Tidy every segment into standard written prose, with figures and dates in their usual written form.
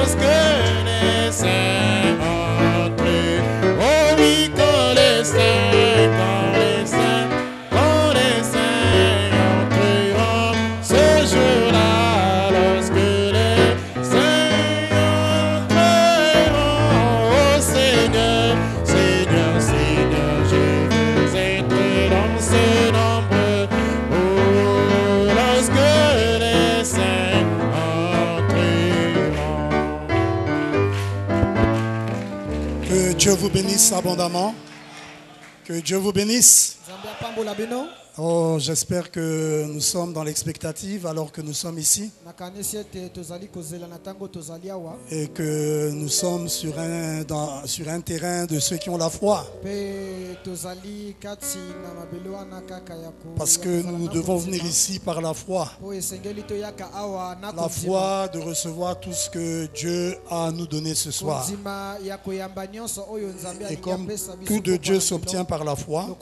lorsque les saints entrent. Oh oui, quand les saints entreront, ce jour-là, lorsque les saints entreront. Oh Seigneur, Seigneur, Seigneur, je veux être dans ce nombre. Oh, lorsque les saints entreront. Que Dieu vous bénisse abondamment. Que Dieu vous bénisse. Oh, j'espère que nous sommes dans l'expectative alors que nous sommes ici et que nous sommes sur un terrain de ceux qui ont la foi. Parce que nous devons venir ici par la foi. La foi de recevoir tout ce que Dieu a à nous donner ce soir. Et comme tout de Dieu s'obtient par la foi,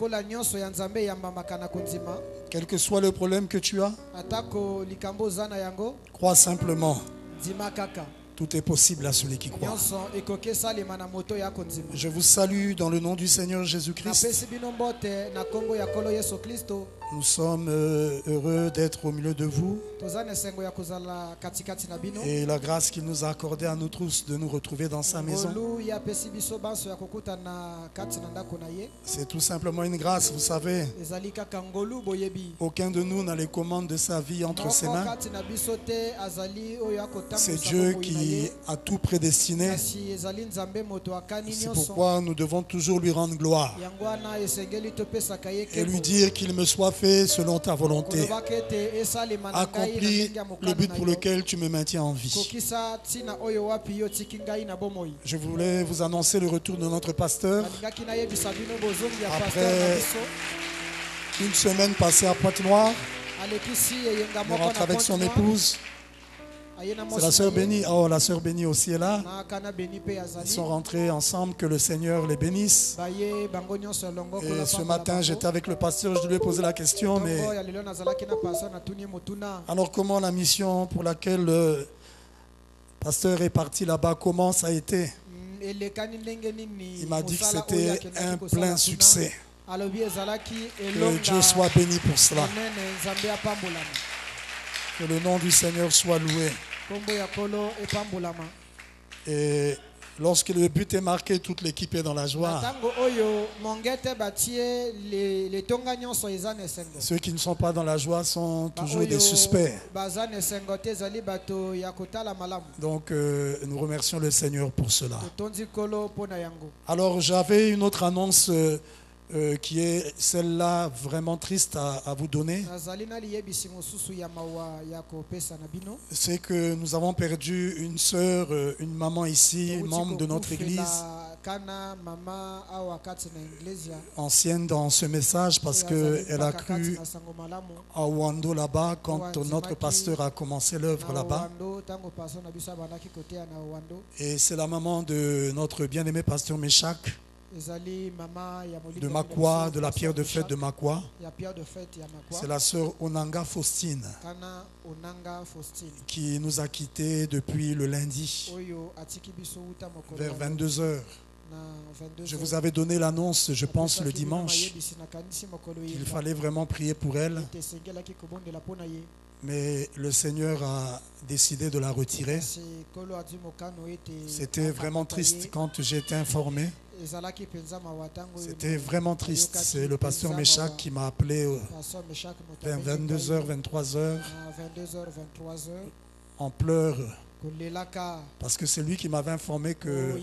quel que soit le problème que tu as, crois simplement. Tout est possible à celui qui croit. Je vous salue dans le nom du Seigneur Jésus-Christ. Nous sommes heureux d'être au milieu de vous. Et la grâce qu'il nous a accordée à nous tous de nous retrouver dans sa maison. C'est tout simplement une grâce, vous savez. Aucun de nous n'a les commandes de sa vie entre ses mains. C'est Dieu qui a tout prédestiné. C'est pourquoi nous devons toujours lui rendre gloire et lui dire qu'il me soit fait selon ta volonté. Accomplis le but pour lequel tu me maintiens en vie. Je voulais vous annoncer le retour de notre pasteur. Après une semaine passée à Pointe-Noire, il rentre avec son épouse. C'est la sœur Bénie. Oh, la sœur Bénie aussi est là. Ils sont rentrés ensemble. Que le Seigneur les bénisse. Et ce matin, j'étais avec le pasteur. Je lui ai posé la question. Mais alors, comment la mission pour laquelle le pasteur est parti là-bas, comment ça a été? Il m'a dit que c'était un plein succès. Que Dieu soit béni pour cela. Que le nom du Seigneur soit loué. Et lorsque le but est marqué, toute l'équipe est dans la joie. Ceux qui ne sont pas dans la joie sont toujours des suspects. Donc nous remercions le Seigneur pour cela. Alors j'avais une autre annonce qui est celle-là vraiment triste à vous donner. C'est que nous avons perdu une sœur, une maman ici, membre de notre église, ancienne dans ce message, parce qu'elle a cru à Ouando là-bas quand notre pasteur a commencé l'œuvre là-bas. Et c'est la maman de notre bien-aimé pasteur Méchac, de Makwa, de la pierre de fête de Makwa. C'est la sœur Onanga Faustine qui nous a quittés depuis le lundi vers 22h. Je vous avais donné l'annonce, je pense, le dimanche. Il fallait vraiment prier pour elle. Mais le Seigneur a décidé de la retirer. C'était vraiment triste quand j'ai été informé. C'était vraiment triste. C'est le pasteur Méchac qui m'a appelé vers 22h, 23h en pleurs. Parce que c'est lui qui m'avait informé que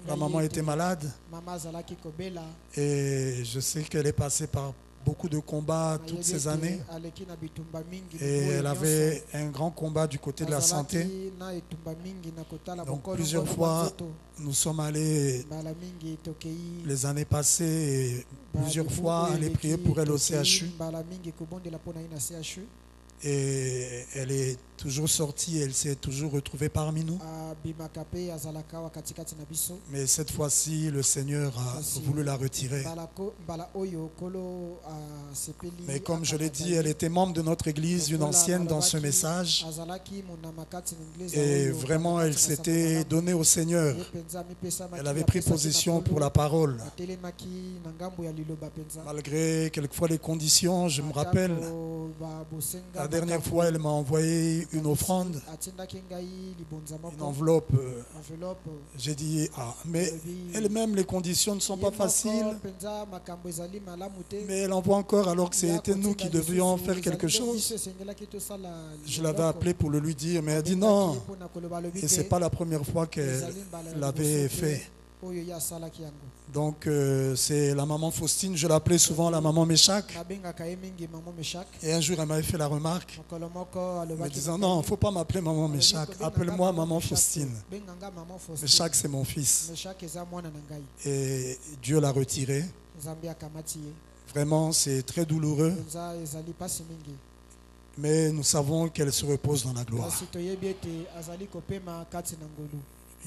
la maman était malade. Et je sais qu'elle est passée par beaucoup de combats toutes ces années. Et elle avait un grand combat du côté de la santé. Donc plusieurs fois, nous sommes allés les années passées et plusieurs fois aller prier pour elle au CHU. Et elle est toujours sortie et elle s'est toujours retrouvée parmi nous. Mais cette fois-ci, le Seigneur a voulu la retirer. Mais comme je l'ai dit, elle était membre de notre église, une ancienne dans ce message. Et vraiment, elle s'était donnée au Seigneur. Elle avait pris position pour la parole. Malgré quelquefois les conditions, je me rappelle, la dernière fois, elle m'a envoyé une offrande, une enveloppe. J'ai dit, mais elle-même, les conditions ne sont pas faciles. Mais elle envoie encore alors que c'était nous qui devions faire quelque chose. Je l'avais appelé pour le lui dire, mais elle a dit non. Et ce n'est pas la première fois qu'elle l'avait fait. Donc c'est la maman Faustine, je l'appelais souvent la maman Méchac. Et un jour elle m'avait fait la remarque, me disant non, il ne faut pas m'appeler maman Méchac, appelle-moi maman Faustine. Méchac c'est mon fils. Et Dieu l'a retiré. Vraiment c'est très douloureux. Mais nous savons qu'elle se repose dans la gloire.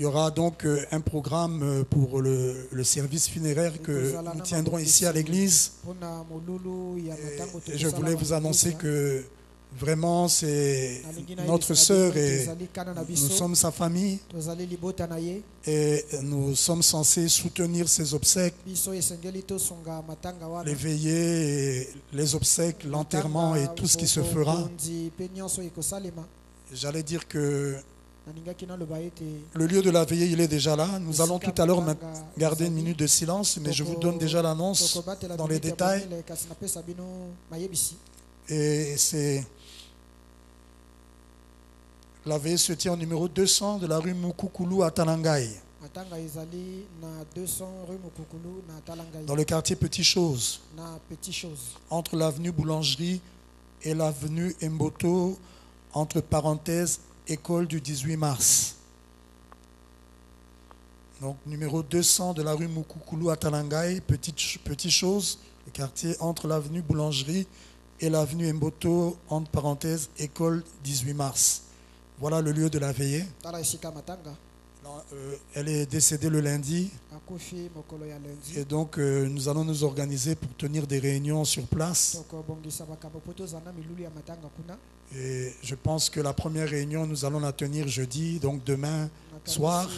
Il y aura donc un programme pour le service funéraire que nous tiendrons ici à l'église. Et je voulais vous annoncer que vraiment c'est notre sœur et nous sommes sa famille. Et nous sommes censés soutenir ses obsèques, les veillées, et les obsèques, l'enterrement et tout ce qui se fera. J'allais dire que le lieu de la veillée, il est déjà là. Nous allons tout à l'heure garder une minute de silence, mais je vous donne déjà l'annonce dans les détails. Et c'est... La veillée se tient au numéro 200 de la rue Mukukulu à Talangai, dans le quartier Petit Chose, entre l'avenue Boulangerie et l'avenue Mboto, entre parenthèses, école du 18 mars. Donc numéro 200 de la rue Mukukulu à Talangai, Petit Chose, le quartier entre l'avenue Boulangerie et l'avenue Mboto, entre parenthèses, école 18 mars. Voilà le lieu de la veillée. Elle est décédée le lundi. Et donc nous allons nous organiser pour tenir des réunions sur place. Et je pense que la première réunion, nous allons la tenir jeudi, donc demain soir.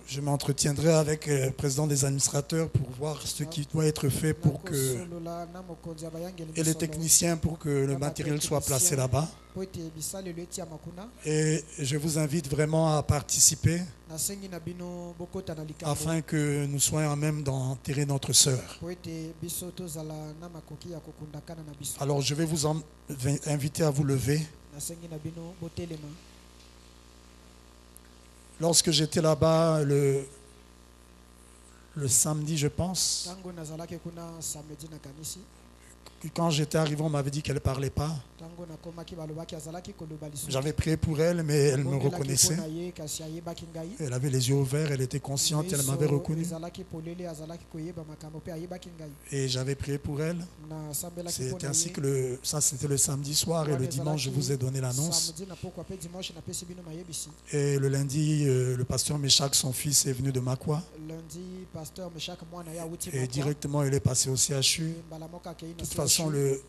Je m'entretiendrai avec le président des administrateurs pour voir ce qui doit être fait pour que, et les techniciens pour que le matériel soit placé là-bas. Et je vous invite vraiment à participer afin que nous soyons à même d'enterrer notre sœur. Alors je vais vous inviter à vous lever. Lorsque j'étais là-bas le samedi, je pense, quand j'étais arrivé, on m'avait dit qu'elle ne parlait pas. J'avais prié pour elle, mais elle me reconnaissait. Elle avait les yeux ouverts, elle était consciente, elle m'avait reconnu. Et j'avais prié pour elle. C'était ainsi que ça c'était le samedi soir, et le dimanche je vous ai donné l'annonce. Et le lundi, le pasteur Méchac, son fils, est venu de Makwa. Et directement il est passé au CHU. De toute façon, le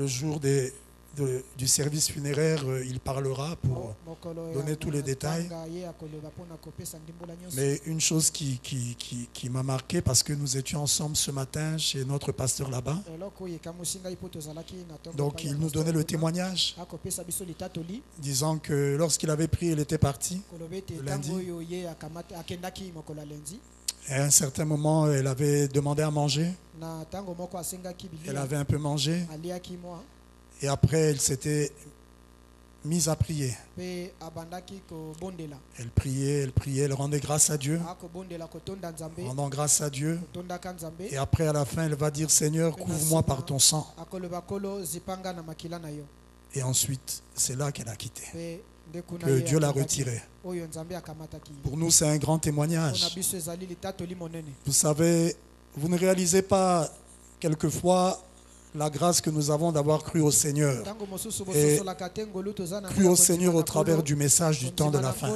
jour du service funéraire, il parlera pour donner tous les détails. Mais une chose qui m'a marqué, parce que nous étions ensemble ce matin chez notre pasteur là-bas. Donc il nous donnait le témoignage, disant que lorsqu'il avait prié, il était parti le lundi. Et à un certain moment, elle avait demandé à manger. Elle avait un peu mangé. Et après, elle s'était mise à prier. Elle priait, elle rendait grâce à Dieu. Rendant grâce à Dieu. Et après, à la fin, elle va dire, Seigneur, couvre-moi par ton sang. Et ensuite, c'est là qu'elle a quitté. Que Dieu l'a retiré. Pour nous, c'est un grand témoignage. Vous savez, vous ne réalisez pas quelquefois la grâce que nous avons d'avoir cru au Seigneur et cru au Seigneur au travers du message du temps de la fin.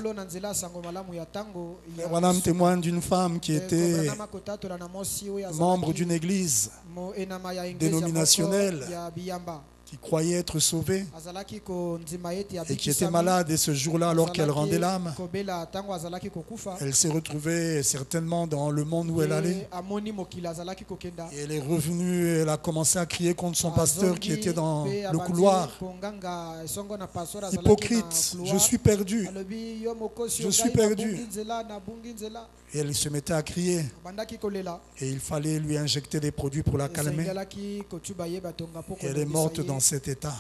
Voilà, témoin d'une femme qui était membre d'une église dénominationnelle, qui croyait être sauvée et qui était malade, et ce jour-là, alors qu'elle rendait l'âme, elle s'est retrouvée certainement dans le monde où elle allait. Et elle est revenue, elle a commencé à crier contre son pasteur qui était dans le couloir. Hypocrite, je suis perdu, je suis perdu. Et elle se mettait à crier. Et il fallait lui injecter des produits pour la calmer. Et elle est morte dans cet état.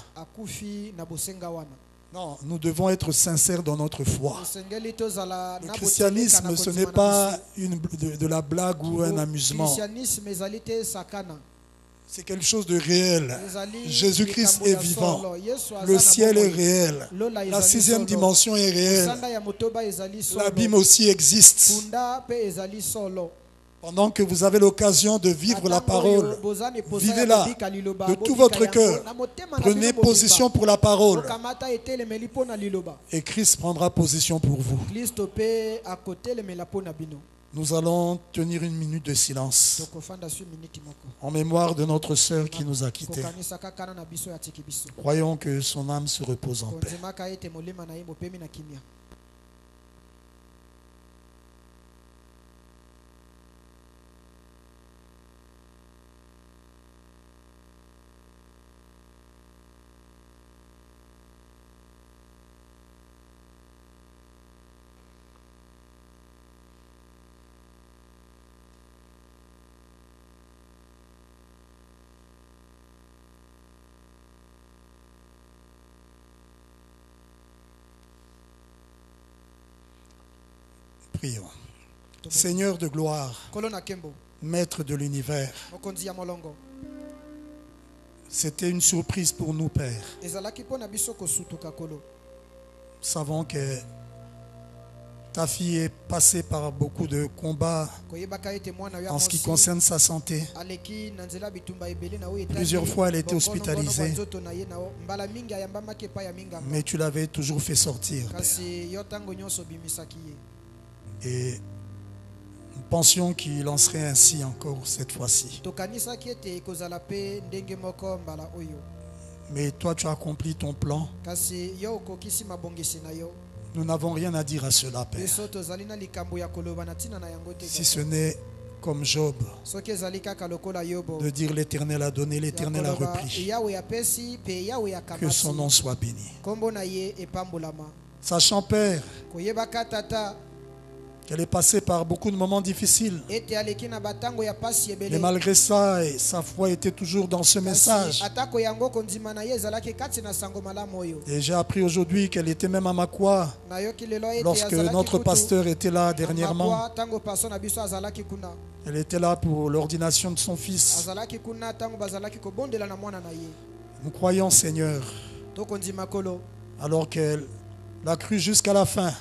Non, nous devons être sincères dans notre foi. Le christianisme, ce n'est pas de la blague ou un amusement. C'est quelque chose de réel. Jésus-Christ est vivant. Le ciel est réel. La 6e dimension est réelle. L'abîme aussi existe. Pendant que vous avez l'occasion de vivre la parole, vivez-la de tout votre cœur. Prenez position pour la parole. Et Christ prendra position pour vous. Nous allons tenir une minute de silence en mémoire de notre sœur qui nous a quittés. Croyons que son âme se repose en paix. Prions. Seigneur de gloire, Maître de l'univers, c'était une surprise pour nous, Père. Nous savons que ta fille est passée par beaucoup de combats en ce qui concerne sa santé. Plusieurs fois, elle a été hospitalisée, mais tu l'avais toujours fait sortir, Père. Et nous pensions qu'il en serait ainsi encore cette fois-ci. Mais toi, tu as accompli ton plan. Nous n'avons rien à dire à cela, Père. Si ce n'est comme Job, de dire l'Éternel a donné, l'Éternel a repris. Que son nom soit béni. Sachant, Père, qu'elle est passée par beaucoup de moments difficiles. Mais malgré ça, sa foi était toujours dans ce message. Et j'ai appris aujourd'hui qu'elle était même à Makwa lorsque notre pasteur était là dernièrement. Elle était là pour l'ordination de son fils. Nous croyons, Seigneur, alors qu'elle l'a cru jusqu'à la fin,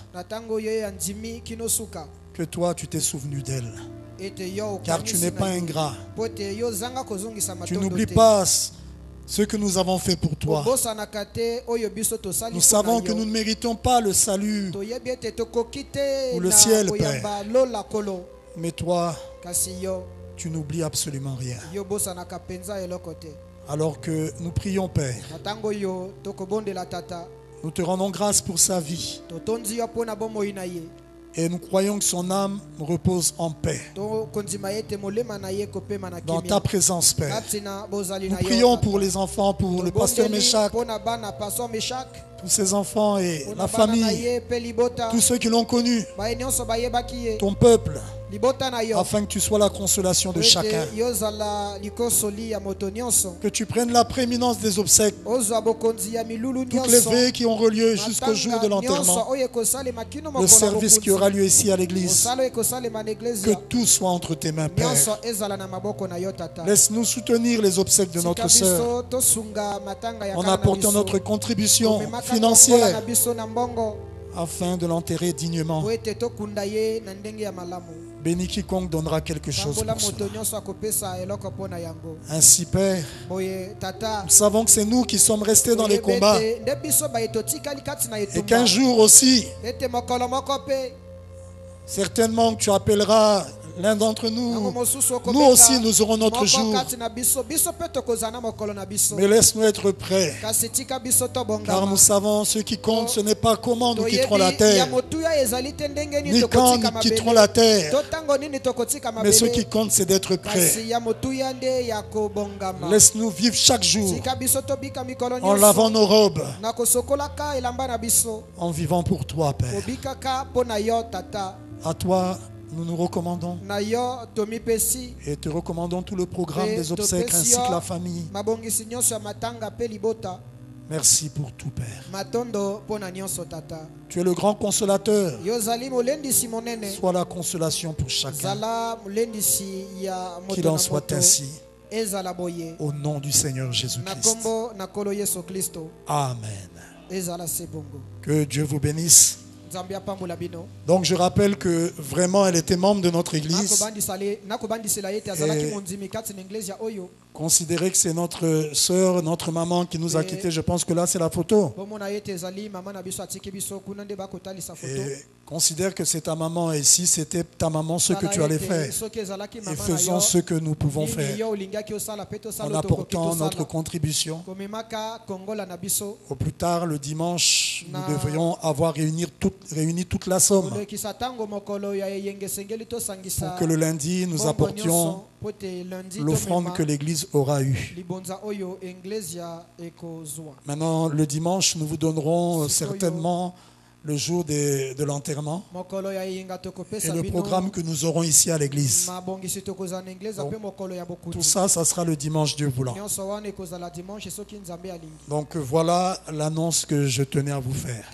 que toi tu t'es souvenu d'elle, car tu n'es pas ingrat. Tu n'oublies pas ce que nous avons fait pour toi. Nous savons que nous ne méritons pas le salut ou le ciel, Père, mais toi tu n'oublies absolument rien. Alors que nous prions, Père, nous te rendons grâce pour sa vie. Et nous croyons que son âme repose en paix dans ta présence, Père. Nous prions pour les enfants, pour le pasteur Meshach, tous ses enfants et la famille, tous ceux qui l'ont connu, ton peuple, afin que tu sois la consolation de chacun. Que tu prennes la prééminence des obsèques, toutes les veillées qui auront lieu jusqu'au jour de l'enterrement, le service qui aura lieu ici à l'église, que tout soit entre tes mains, Père. Laisse-nous soutenir les obsèques de notre sœur en apportant notre contribution financière afin de l'enterrer dignement. Bénis quiconque donnera quelque chose pour cela. Ainsi, Père, nous savons que c'est nous qui sommes restés dans les combats. Et qu'un jour aussi, certainement que tu appelleras l'un d'entre nous. Nous aussi, nous aurons notre jour. Mais laisse-nous être prêts. Car nous savons, ce qui compte, ce n'est pas comment nous quitterons la terre, ni quand nous quitterons la terre. Mais ce qui compte, c'est d'être prêts. Laisse-nous vivre chaque jour en lavant nos robes, en vivant pour toi, Père. À toi, nous nous recommandons et te recommandons tout le programme des obsèques ainsi que la famille. Merci pour tout, Père. Tu es le grand consolateur. Sois la consolation pour chacun. Qu'il en soit ainsi. Au nom du Seigneur Jésus-Christ. Amen. Que Dieu vous bénisse. Donc je rappelle que vraiment elle était membre de notre église. Considérez que c'est notre soeur, notre maman qui nous a quittés. Je pense que là c'est la photo. Et considère que c'est ta maman, et si c'était ta maman, ce que tu allais faire. Et faisons ce que nous pouvons faire en apportant notre contribution. Au plus tard, le dimanche, nous devrions avoir réuni toute la somme pour que le lundi, nous apportions l'offrande que l'église aura eue. Maintenant, le dimanche, nous vous donnerons certainement le jour de l'enterrement et le programme que nous aurons ici à l'église. Tout ça, ça sera le dimanche, Dieu voulant. Donc voilà l'annonce que je tenais à vous faire.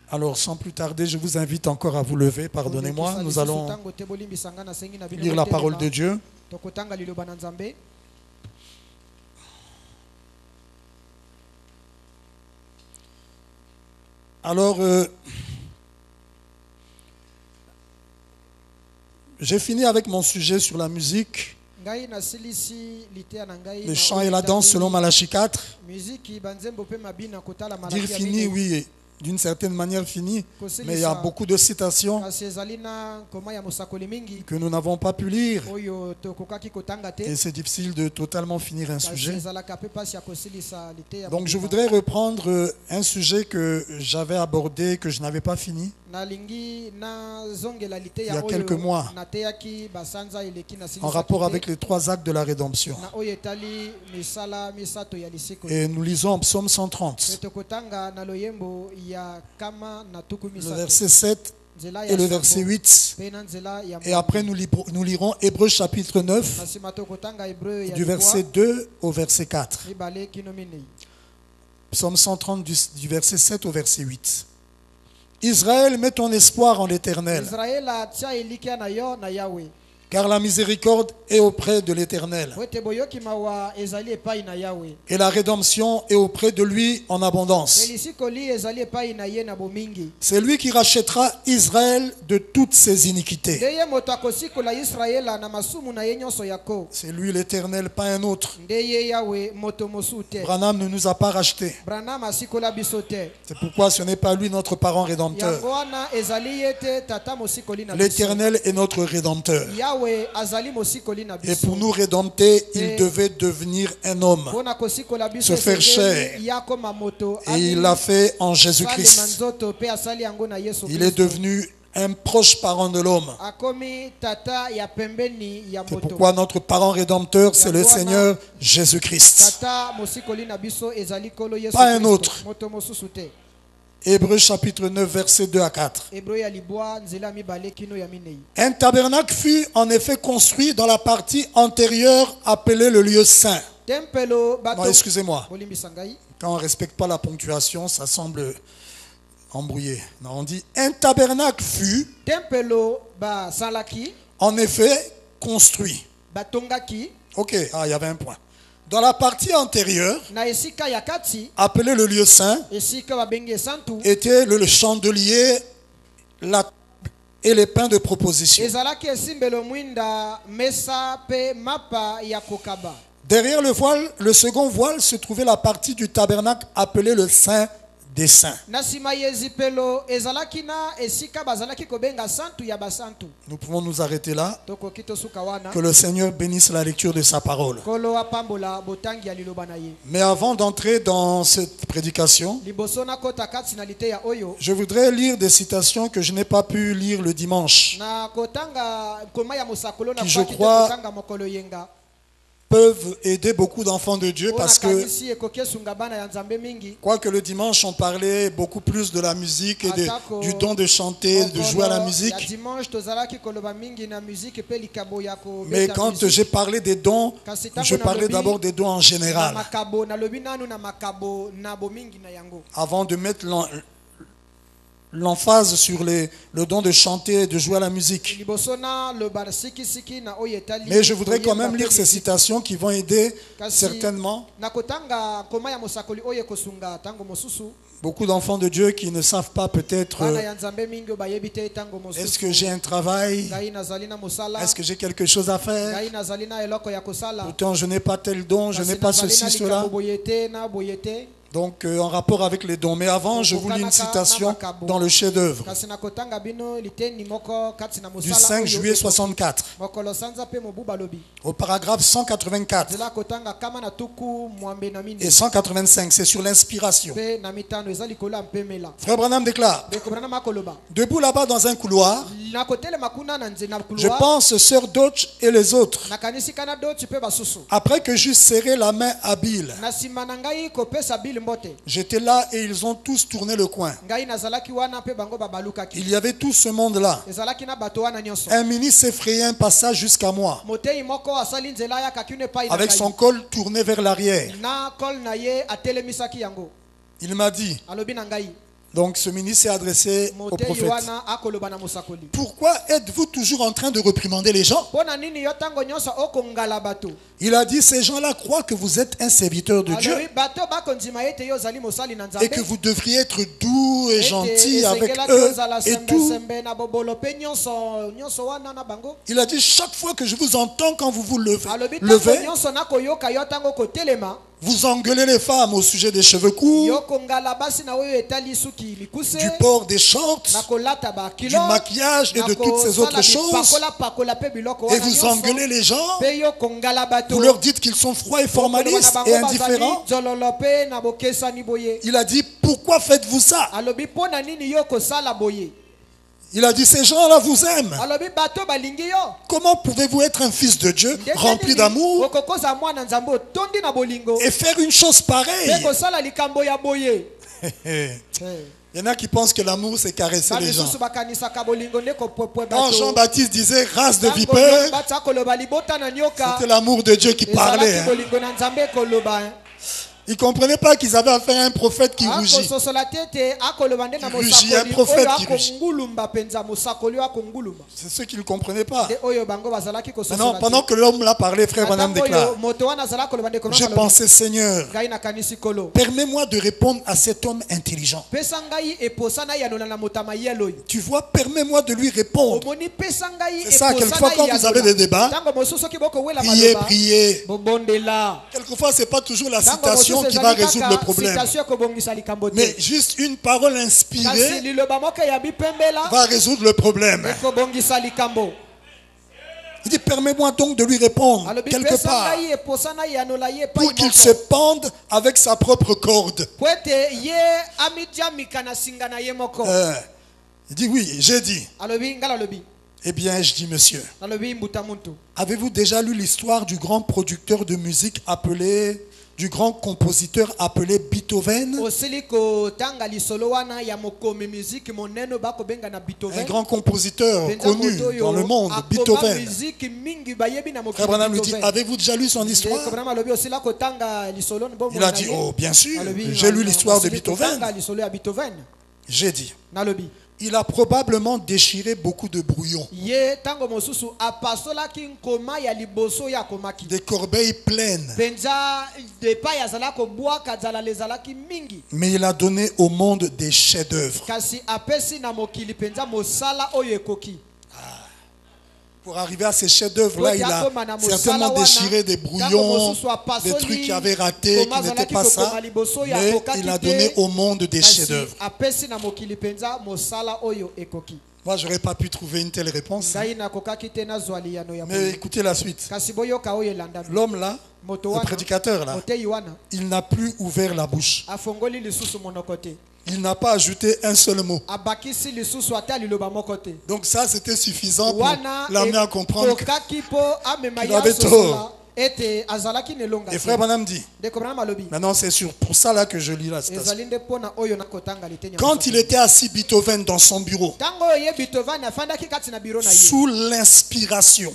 Alors sans plus tarder, je vous invite encore à vous lever. Pardonnez-moi, nous allons lire la parole de Dieu. Alors, j'ai fini avec mon sujet sur la musique, le chant et la danse selon Malachie 4. Dire fini, oui, d'une certaine manière fini, mais il y a beaucoup de citations que nous n'avons pas pu lire et c'est difficile de totalement finir un sujet. Donc je voudrais reprendre un sujet que j'avais abordé, que je n'avais pas fini il y a quelques mois, en rapport avec les 3 actes de la rédemption. Et nous lisons en Psaume 130, le verset 7 et le verset 8. Et après nous lirons Hébreux chapitre 9, du verset 2 au verset 4. Psaume 130 du verset 7 au verset 8. Israël, mets ton espoir en l'Éternel, car la miséricorde est auprès de l'Éternel et la rédemption est auprès de lui en abondance. C'est lui qui rachètera Israël de toutes ses iniquités. C'est lui l'Éternel, pas un autre. Branham ne nous a pas rachetés. C'est pourquoi ce n'est pas lui notre parent rédempteur. L'Éternel est notre rédempteur. Et pour nous rédempter, il devait devenir un homme, se faire chair. Et il l'a fait en Jésus-Christ. Il est devenu un proche parent de l'homme. C'est pourquoi notre parent rédempteur, c'est le Seigneur Jésus-Christ. Pas un autre. Hébreux chapitre 9, versets 2 à 4. Un tabernacle fut en effet construit dans la partie antérieure appelée le lieu saint. Non, excusez-moi. Quand on ne respecte pas la ponctuation, ça semble embrouillé. Non, on dit un tabernacle fut en effet construit. Ok, il y avait un point. Dans la partie antérieure, appelé le lieu saint, était le chandelier, la et les pains de proposition. Derrière le voile, le second voile, se trouvait la partie du tabernacle appelée le Saint des Saints. Nous pouvons nous arrêter là. Que le Seigneur bénisse la lecture de sa parole. Mais avant d'entrer dans cette prédication, je voudrais lire des citations que je n'ai pas pu lire le dimanche, qui je crois peuvent aider beaucoup d'enfants de Dieu, parce que quoique le dimanche on parlait beaucoup plus de la musique et du don de chanter, de jouer à la musique, mais quand j'ai parlé des dons, je parlais d'abord des dons en général, avant de mettre l'emphase sur le don de chanter et de jouer à la musique. Mais je voudrais quand même lire ces citations qui vont aider certainement beaucoup d'enfants de Dieu qui ne savent pas peut-être est-ce que j'ai un travail, est-ce que j'ai quelque chose à faire, pourtant je n'ai pas tel don, je n'ai pas ceci, cela. Donc en rapport avec les dons. Mais avant, je vous lis une citation dans le chef-d'œuvre du 5 juillet 64, au paragraphe 184 et 185. C'est sur l'inspiration. Frère Branham déclare: debout là-bas dans un couloir, je pense Sœur Dodge et les autres, après que j'eusse serré la main à Bill, j'étais là et ils ont tous tourné le coin. Il y avait tout ce monde-là. Un ministre effrayant passa jusqu'à moi, avec son col tourné vers l'arrière. Il m'a dit, donc ce ministre s'est adressé au prophète: pourquoi êtes-vous toujours en train de réprimander les gens? Il a dit: ces gens-là croient que vous êtes un serviteur de Dieu et que vous devriez être doux et gentil avec eux et tout. Il a dit: chaque fois que je vous entends quand vous vous levez, vous engueulez les femmes au sujet des cheveux courts, du port des shorts, du maquillage et de toutes ces autres choses. Et vous engueulez les gens, vous leur dites qu'ils sont froids et formalistes et indifférents. Il a dit: pourquoi faites-vous ça? Il a dit: ces gens-là vous aiment. Comment pouvez-vous être un fils de Dieu rempli d'amour et faire une chose pareille? Il y en a qui pensent que l'amour c'est caresser les gens. Quand Jean-Baptiste disait race de vipères, c'était l'amour de Dieu qui parlait. Ils ne comprenaient pas qu'ils avaient affaire à un prophète qui rougit. Un prophète qui rougit. C'est ceux qui ne comprenaient pas. Maintenant, pendant que l'homme l'a parlé, frère Branham déclare: j'ai pensé, Seigneur, permets-moi de répondre à cet homme intelligent. Tu vois, permets-moi de lui répondre. C'est ça, quelquefois quand vous avez des débats, priez. Quelquefois, ce n'est pas toujours la citation qui va résoudre le problème, mais juste une parole inspirée va résoudre le problème. Il dit: permets-moi donc de lui répondre quelque part, pour qu'il se pende avec sa propre corde. Il dit: oui, j'ai dit. Eh bien, je dis: monsieur, avez-vous déjà lu l'histoire du grand producteur de musique du grand compositeur appelé Beethoven? Un grand compositeur connu dans le monde, Beethoven. Frère Branham lui dit: avez-vous déjà lu son histoire? Il a dit: oh, bien sûr, j'ai lu l'histoire de Beethoven. J'ai dit: il a probablement déchiré beaucoup de brouillons. Des corbeilles pleines. Mais il a donné au monde des chefs-d'œuvre. Pour arriver à ces chefs-d'œuvre-là, il a certainement déchiré des brouillons, des trucs qui avaient raté, qui n'étaient pas ça. Mais il a donné au monde des chefs-d'œuvre. Moi, je n'aurais pas pu trouver une telle réponse. Mais écoutez la suite. L'homme là, le prédicateur là, il n'a plus ouvert la bouche. Il n'a pas ajouté un seul mot. Donc ça, c'était suffisant pour l'amener à comprendre qu'il avait tort. Et frère Branham dit, maintenant c'est pour ça là que je lis la citation. Quand il était assis, Beethoven, dans son bureau, sous l'inspiration,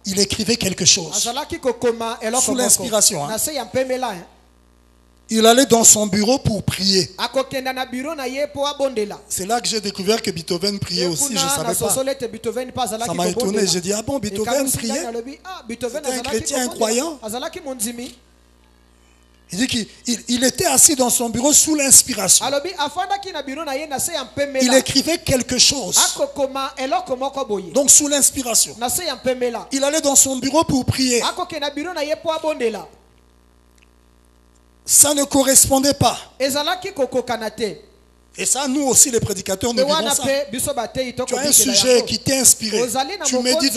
il écrivait quelque chose. Sous l'inspiration. Il allait dans son bureau pour prier. C'est là que j'ai découvert que Beethoven priait aussi. Je ne savais pas. Ça m'a étonné. J'ai dit, ah bon, Beethoven priait? C'était un chrétien incroyant. Il dit qu'il était assis dans son bureau sous l'inspiration. Il écrivait quelque chose. Donc sous l'inspiration. Il allait dans son bureau pour prier. Ça ne correspondait pas. Et ça, nous aussi, les prédicateurs, nous vivons ça. Tu as un sujet qui t'est inspiré. Tu médites,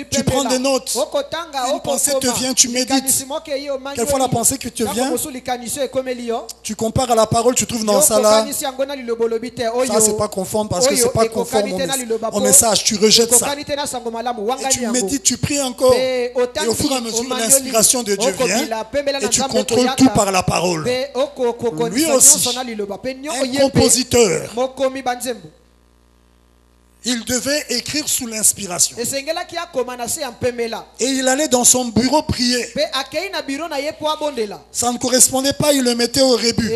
tu prends des notes. Une pensée te vient, tu médites. Quelquefois, la pensée que te vient, tu compares à la parole, tu trouves dans ça là. Ça, c'est pas conforme parce que c'est pas conforme au message. Tu rejettes ça. Et tu médites, tu pries encore. Et au fur et à mesure, l'inspiration de Dieu vient. Et tu contrôles tout par la parole. Lui aussi, compositeur. Il devait écrire sous l'inspiration. Et il allait dans son bureau prier. Ça ne correspondait pas, il le mettait au rébut.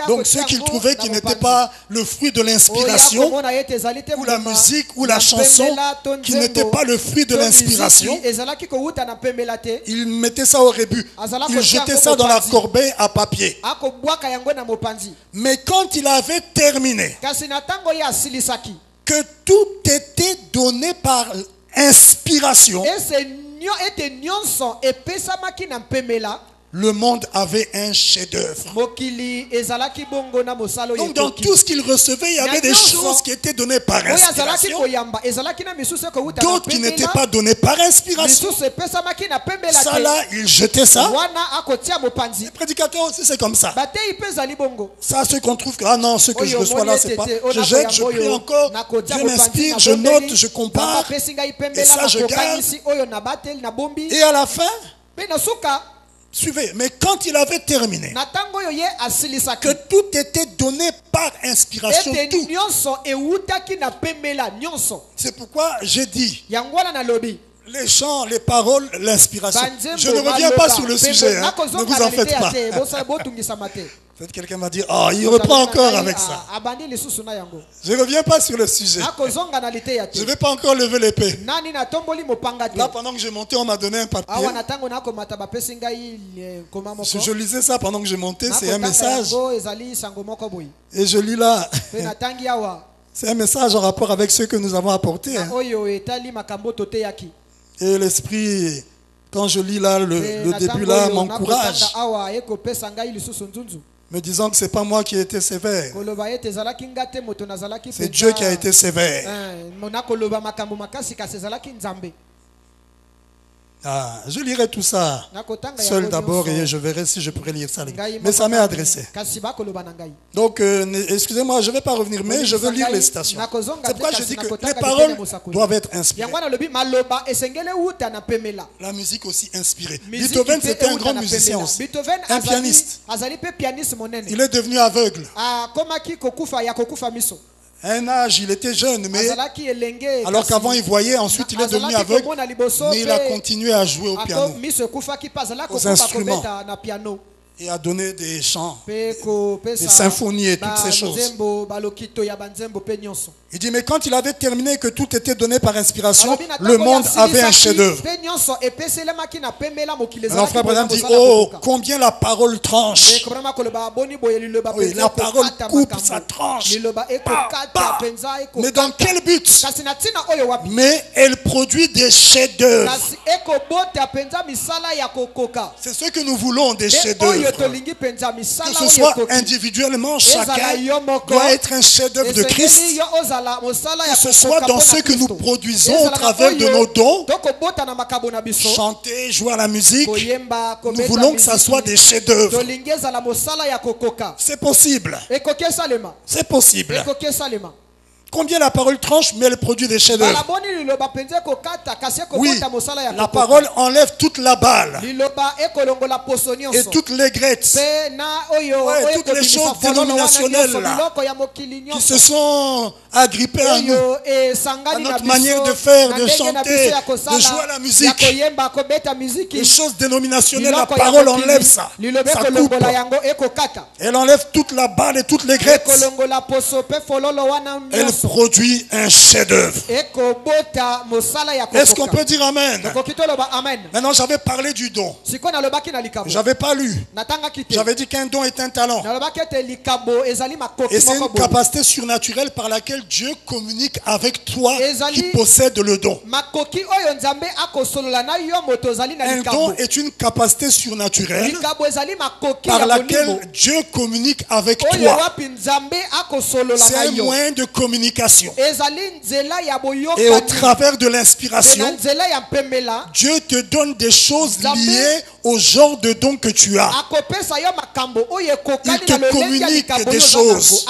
Donc ceux qu'il trouvait qui n'étaient pas le fruit de l'inspiration, ou la musique, ou la chanson, qui n'était pas le fruit de l'inspiration, il mettait ça au rébut. Il jetait ça dans la corbeille à papier. Mais quand il avait terminé, que tout était donné par inspiration, le monde avait un chef-d'œuvre. Donc dans tout ce qu'il recevait, il y avait des choses qui étaient données par inspiration, d'autres qui n'étaient pas données par inspiration. Ça là, il jetait ça. Les prédicateurs aussi, c'est comme ça. Ça, ceux qu'on trouve que, ah non, ce que je reçois là, c'est pas. Je jette, je prie encore, Dieu m'inspire, je note, je compare, et ça je garde. Et à la fin, suivez, mais quand il avait terminé, que tout était donné par inspiration, tout. C'est pourquoi j'ai dit, les chants, les paroles, l'inspiration. Je ne reviens pas sur le sujet, hein. Ne vous en faites pas. Peut-être quelqu'un m'a dit, oh, il reprend encore avec ça. Je ne reviens pas sur le sujet. Je ne vais pas encore lever l'épée. Là, pendant que je montais, on m'a donné un papier. Je lisais ça pendant que je montais, c'est un message. Et je lis là. C'est un message en rapport avec ce que nous avons apporté. Hein. Et l'esprit, quand je lis là, le début là, m'encourage. Me disant que ce n'est pas moi qui ai été sévère. C'est Dieu qui a été sévère. Ah, je lirai tout ça seul d'abord et je verrai si je pourrais lire ça. Mais ça m'est adressé. Donc, excusez-moi, je ne vais pas revenir, mais je veux lire les citations. C'est pourquoi je dis que les paroles doivent être inspirées. La musique aussi inspirée. Beethoven, c'était un grand musicien aussi. Un pianiste. Il est devenu aveugle. Un âge, il était jeune, mais alors qu'avant il voyait, ensuite il est devenu aveugle, mais il a continué à jouer au piano, aux instruments. et à donner des chants, des symphonies et toutes ces choses. Il dit, mais quand il avait terminé que tout était donné par inspiration, le monde avait un chef-d'œuvre. Alors frère Branham dit, oh, combien la parole tranche. Oui, la parole coupe, ça tranche. Mais dans quel but? Mais elle produit des chefs-d'œuvre. C'est ce que nous voulons, des chefs-d'œuvre. Que ce soit individuellement, chacun doit être un chef-d'œuvre de Christ. Que ce soit dans ce que nous produisons au travers de nos dons, chanter, jouer à la musique, nous voulons que ça soit des chefs-d'œuvre. C'est possible. C'est possible. Combien la parole tranche, mais elle produit des chefs-d'œuvre. Oui, la parole enlève toute la balle et toutes les grettes, toutes les choses dénominationnelles là, qui se sont agrippées à nous, à notre manière de faire, de chanter, de jouer à la musique. Les choses dénominationnelles, la parole enlève ça. Ça coupe. Elle enlève toute la balle et toutes les grettes. Elle produit un chef-d'œuvre. Est-ce qu'on peut dire amen? Maintenant, j'avais parlé du don. J'avais pas lu. J'avais dit qu'un don est un talent. Et c'est une capacité surnaturelle par laquelle Dieu communique avec toi qui possède le don. Un don est une capacité surnaturelle par laquelle Dieu communique avec toi. C'est un moyen de communication. Et au travers de l'inspiration, Dieu te donne des choses liées au genre de don que tu as. Il te communique des choses.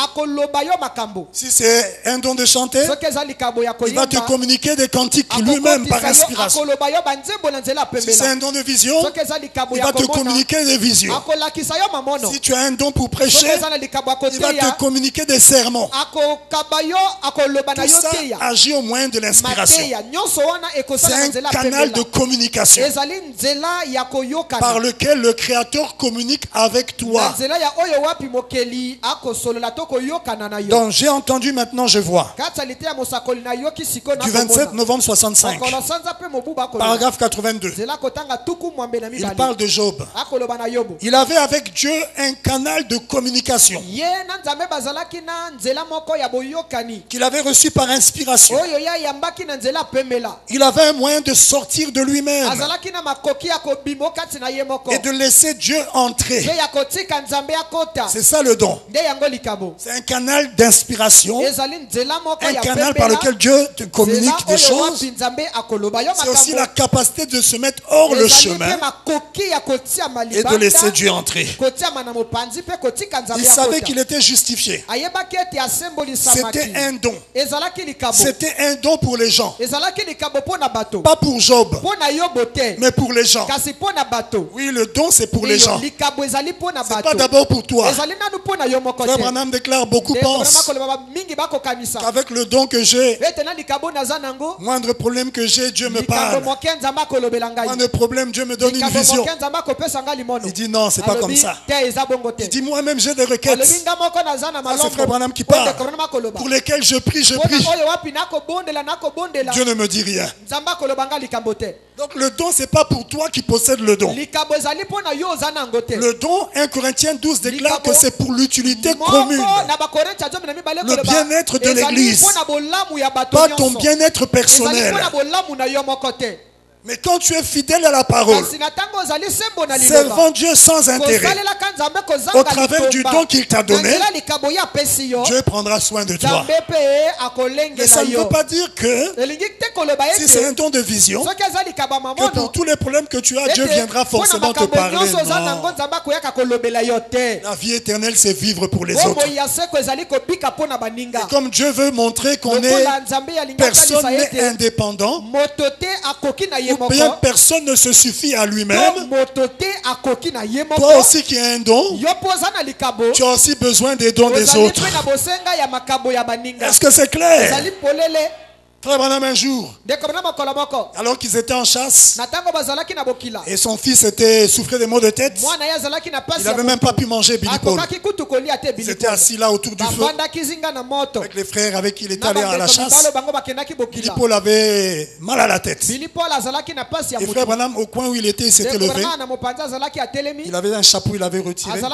Si c'est un don de chanter, il va te communiquer des cantiques lui-même par inspiration. Si c'est un don de vision, il va te communiquer des visions. Si tu as un don pour prêcher, il va te communiquer des sermons. Tout ça agit au moyen de l'inspiration. C'est un canal de communication par lequel le Créateur communique avec toi. Donc j'ai entendu, maintenant je vois. Du 27 novembre 65, paragraphe 82. Il parle de Job. Il avait avec Dieu un canal de communication qu'il avait reçu par inspiration. Il avait un moyen de sortir de lui-même et de laisser Dieu entrer. C'est ça le don. C'est un canal d'inspiration, un canal par lequel Dieu te communique des choses. C'est aussi la capacité de se mettre hors le chemin et de laisser Dieu entrer. Il savait qu'il était justifié. C'était un don. C'était un don pour les gens. Pas pour Job, mais pour les gens. Oui, le don c'est pour les gens. C'est pas d'abord pour toi. Frère Branham déclare, beaucoup pensent qu'avec le don que j'ai, moindre problème que j'ai, Dieu me parle. Moindre problème, Dieu me donne une vision. Il dit non, c'est pas comme ça. Il dit moi-même j'ai des requêtes. C'est Frère Branham qui parle. Pour lesquelles je prie. Dieu ne me dit rien. Donc le don c'est pas pour toi qui possède le don. Le don, 1 Corinthiens 12 déclare que c'est pour l'utilité commune, le bien-être de l'église, pas ton bien-être personnel. Mais quand tu es fidèle à la parole, servant Dieu sans intérêt, au travers du don qu'il t'a donné, Dieu prendra soin de toi. Mais ça ne veut pas dire que si c'est un don de vision, que pour tous les problèmes que tu as, Dieu viendra forcément te parler. Non. La vie éternelle, c'est vivre pour les autres. Et comme Dieu veut montrer qu'on est, personne n'est indépendant, ou bien personne ne se suffit à lui-même. Toi aussi qui as un don, tu as aussi besoin des dons des autres. Est-ce que c'est clair? Frère Branham un jour, alors qu'ils étaient en chasse, et son fils souffrait des maux de tête, il n'avait même pas pu manger Billy Paul. Ils étaient assis là autour du feu, avec les frères avec qui il était allé à la chasse. Billy Paul avait mal à la tête. Et Frère Branham, au coin où il était, il s'était levé. Il avait un chapeau, il avait retiré. Vous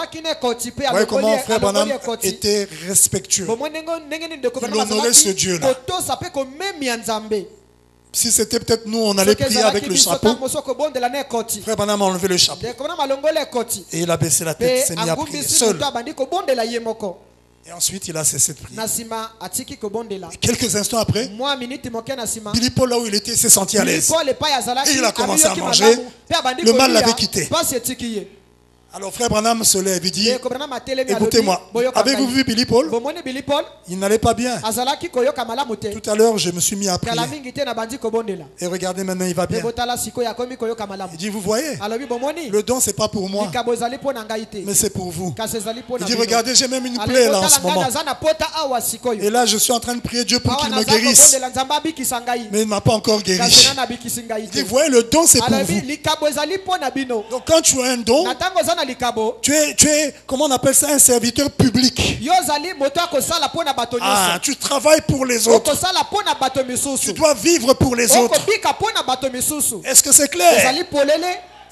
voyez comment Frère Branham était respectueux. Il honorait ce Dieu-là. Si c'était peut-être nous, on allait prier avec le chapeau. Frère Branham a enlevé le chapeau. Et il a baissé la tête, il s'est mis à prier seul. Et ensuite, il a cessé de prier. Et quelques instants après, Billy Paul, là où il était, s'est senti à l'aise. Et il a commencé à manger. Le mal l'avait quitté. Alors Frère Branham se lève et dit, écoutez-moi, avez-vous vu Billy Paul? Il n'allait pas bien. Tout à l'heure, je me suis mis à prier. Et regardez maintenant, il va bien. Il dit, vous voyez, le don, c'est pas pour moi, mais c'est pour vous. Il dit, regardez, j'ai même une plaie là en ce moment. Et là, je suis en train de prier Dieu pour qu'il me guérisse. Mais il ne m'a pas encore guéri. Il dit, vous voyez, le don, c'est pour vous. Donc quand tu as un don, tu es, comment on appelle ça, un serviteur public. Ah, tu travailles pour les autres. Tu dois vivre pour les autres. Est-ce que c'est clair?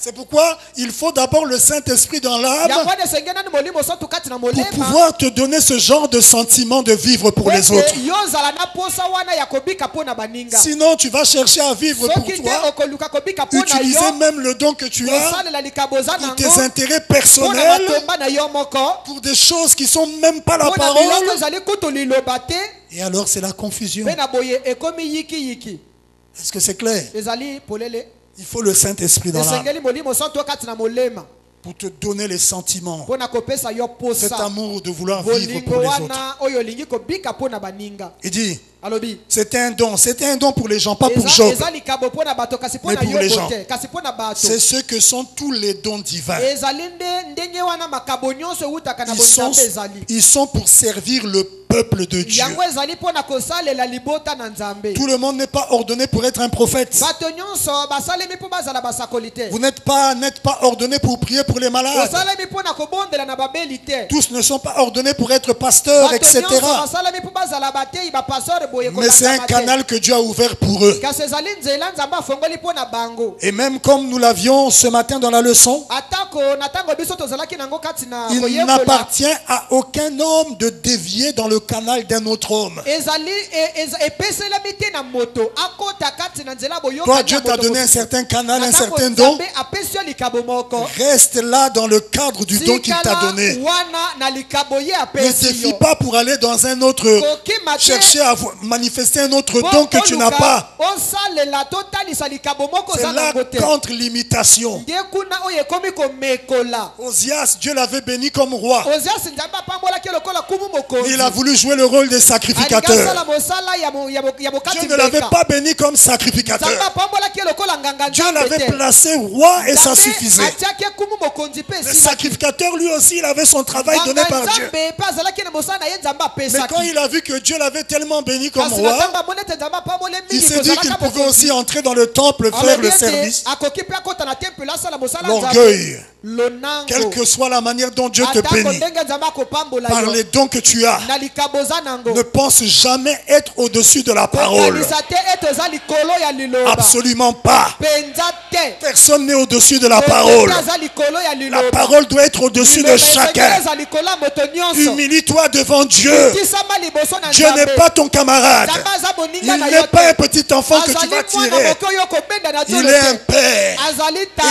C'est pourquoi il faut d'abord le Saint-Esprit dans l'âme pour pouvoir te donner ce genre de sentiment de vivre pour les autres. Sinon, tu vas chercher à vivre pour toi, utiliser même le don que tu as pour tes intérêts personnels, pour des choses qui ne sont même pas la parole. Et alors, c'est la confusion. Est-ce que c'est clair? Il faut le Saint-Esprit dans l'âme pour te donner les sentiments, cet amour de vouloir vivre pour les autres. Il dit, c'était un don pour les gens, pas pour Job, mais pour les gens. C'est ce que sont tous les dons divins. Ils sont pour servir le peuple de Dieu. Tout le monde n'est pas ordonné pour être un prophète. Vous n'êtes pas ordonné pour prier pour les malades. Tous ne sont pas ordonnés pour être pasteurs, etc. Mais c'est un canal que Dieu a ouvert pour eux. Et même comme nous l'avions ce matin dans la leçon, il n'appartient à aucun homme de dévier dans le canal d'un autre homme. Toi, Dieu t'a donné un certain canal, un certain don. Reste là dans le cadre du don qu'il t'a donné. Ne te fie pas pour aller dans un autre, chercher à manifester un autre don que tu n'as pas. C'est là contre l'imitation. Osias, Dieu l'avait béni comme roi. Il a voulu jouer le rôle des sacrificateurs. Dieu ne l'avait pas béni comme sacrificateur. Dieu l'avait placé roi et ça suffisait. Le sacrificateur, lui aussi, il avait son travail donné par Dieu. Mais quand il a vu que Dieu l'avait tellement béni comme roi, il s'est dit qu'il pouvait aussi entrer dans le temple faire le service. L'orgueil, quelle que soit la manière dont Dieu te bénit, par les dons que tu as, ne pense jamais être au-dessus de la parole. Absolument pas. Personne n'est au-dessus de la parole. La parole doit être au-dessus de chacun. Humilie-toi devant Dieu. Dieu n'est pas ton camarade. Il n'est pas un petit enfant que tu vas tirer. Il est un père.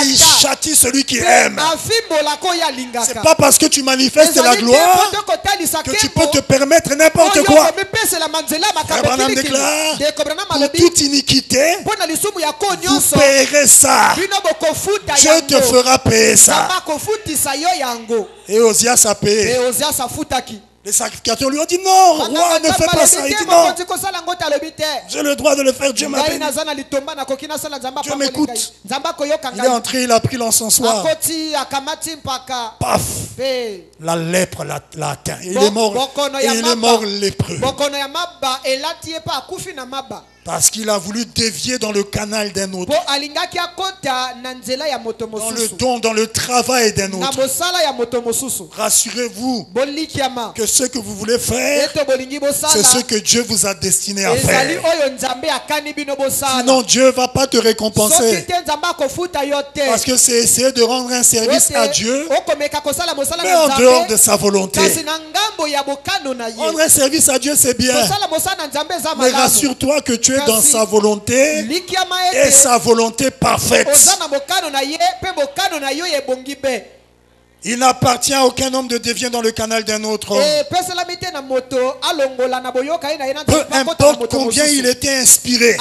Et il châtie celui qui aime. C'est pas parce que tu manifestes la gloire que tu peux te permettre n'importe quoi. Abraham déclare, pour toute iniquité, vous paierez ça. Dieu te fera payer ça. Et Osias a payé. Les sacrificateurs lui ont dit non, roi, ne fais pas ça. Il dit non, j'ai le droit de le faire, Dieu m'a béni. Dieu m'écoute. Il est entré, il a pris l'encensoir. Paf, la lèpre l'a atteint. Il est mort lépreux. Parce qu'il a voulu dévier dans le canal d'un autre. Dans le don, dans le travail d'un autre. Rassurez-vous que ce que vous voulez faire, c'est ce que Dieu vous a destiné à faire. Sinon, Dieu ne va pas te récompenser. Parce que c'est essayer de rendre un service à Dieu, mais en dehors de sa volonté. Rendre un service à Dieu, c'est bien. Mais rassure-toi que tu es dans sa volonté et sa volonté parfaite. Il n'appartient à aucun homme de dévier dans le canal d'un autre homme. Peu importe combien il était inspiré,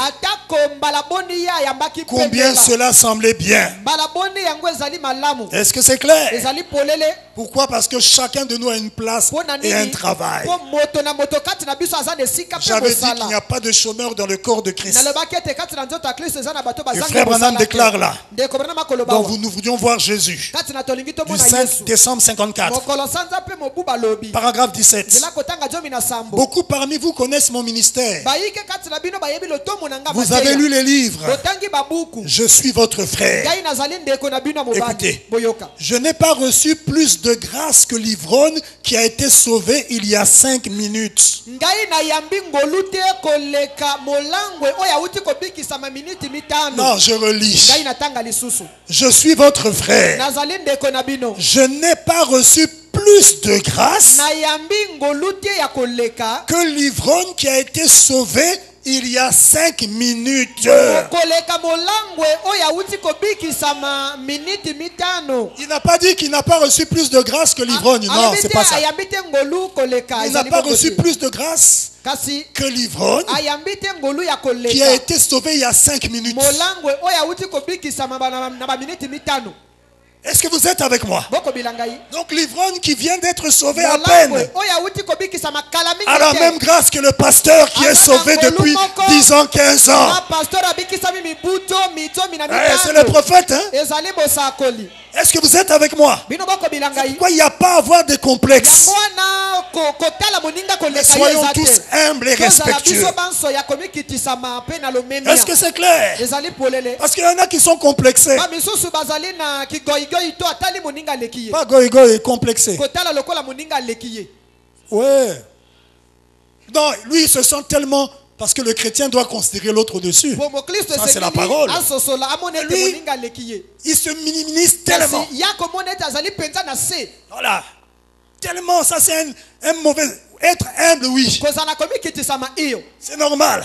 combien cela semblait bien. Est-ce que c'est clair? Pourquoi? Parce que chacun de nous a une place et un travail. J'avais dit qu'il n'y a pas de chômeur dans le corps de Christ. Et Frère Branham déclare là. Donc nous voulions voir Jésus. Du 5 décembre 54. Paragraphe 17. Beaucoup parmi vous connaissent mon ministère. Vous avez lu les livres. Je suis votre frère. Écoutez, je n'ai pas reçu plus de grâce que l'ivrogne qui a été sauvé il y a 5 minutes. Non, je relis. Je suis votre frère. Je n'ai pas reçu plus de grâce que l'ivrogne qui a été sauvé il y a 5 minutes. Il n'a pas dit qu'il n'a pas reçu plus de grâce que l'ivrogne. Non, c'est pas ça. Il n'a pas reçu plus de grâce que l'ivrogne qui a été sauvé il y a 5 minutes. Est-ce que vous êtes avec moi? Donc l'ivrogne qui vient d'être sauvé à peine a la même grâce que le pasteur qui est sauvé depuis 10 ans, 15 ans. C'est le prophète, hein? Est-ce que vous êtes avec moi? Pourquoi il n'y a pas à avoir de complexes? Mais soyons tous humbles et respectueux. Est-ce que c'est clair? Parce qu'il y en a qui sont complexés. Pas goï-goï, complexé. Ouais. Non, lui il se sent tellement... Parce que le chrétien doit considérer l'autre au-dessus. Ça, c'est la parole. Lui, il se minimise tellement. Voilà. Tellement, ça c'est un mauvais... Être humble, oui. C'est normal.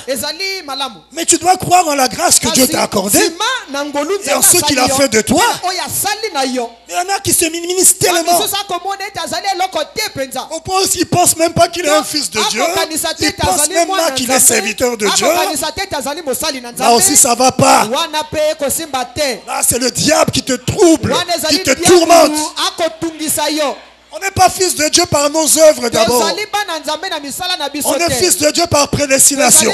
Mais tu dois croire en la grâce que Dieu t'a accordée et en ce qu'il a fait de toi. Il y en a qui se minimisent tellement. Au point où ils ne pensent même pas qu'il est un fils de Dieu. Ils ne pensent même pas qu'il est serviteur de Dieu. Là aussi, ça ne va pas. Là, c'est le diable qui te trouble, qui te tourmente. On n'est pas fils de Dieu par nos œuvres d'abord. On est fils de Dieu par prédestination.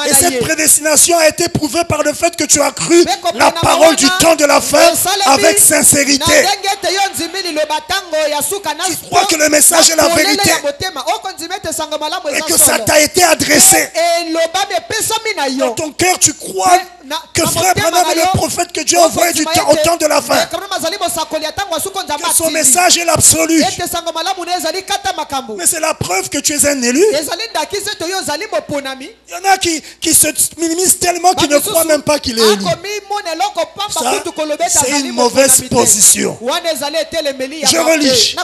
Et cette prédestination a été prouvée par le fait que tu as cru la parole du temps de la fin avec sincérité. Tu crois que le message est la vérité et que ça t'a été adressé. Dans ton cœur, tu crois que Frère Branham est le prophète que Dieu a envoyé au temps de la fin. Que son message est l'absolu. Mais c'est la preuve que tu es un élu. Il y en a qui se minimisent tellement qu'ils ne croient même pas qu'il est élu. Ça, c'est une mauvaise position. Je relis.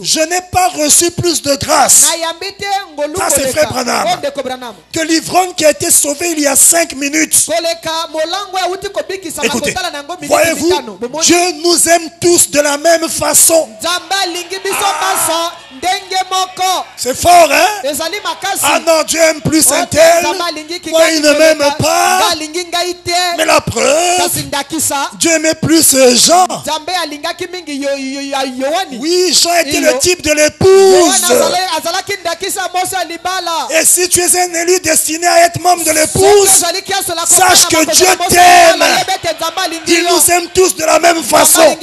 Je n'ai pas reçu plus de grâce. Ça, c'est Frère Branham. Que l'ivrogne qui a été sauvé il y a 5 minutes. Écoutez, voyez-vous, Dieu nous aime tous de la même façon. C'est fort, hein? Ah non, Dieu aime plus un tel. Moi, il ne m'aime pas. Mais la preuve, Dieu aimait plus Jean. Oui, Jean était le type de l'épouse. Et si tu es un élu destiné à être membre de l'épouse, sache que Dieu t'aime. Il nous aime tous de la même façon.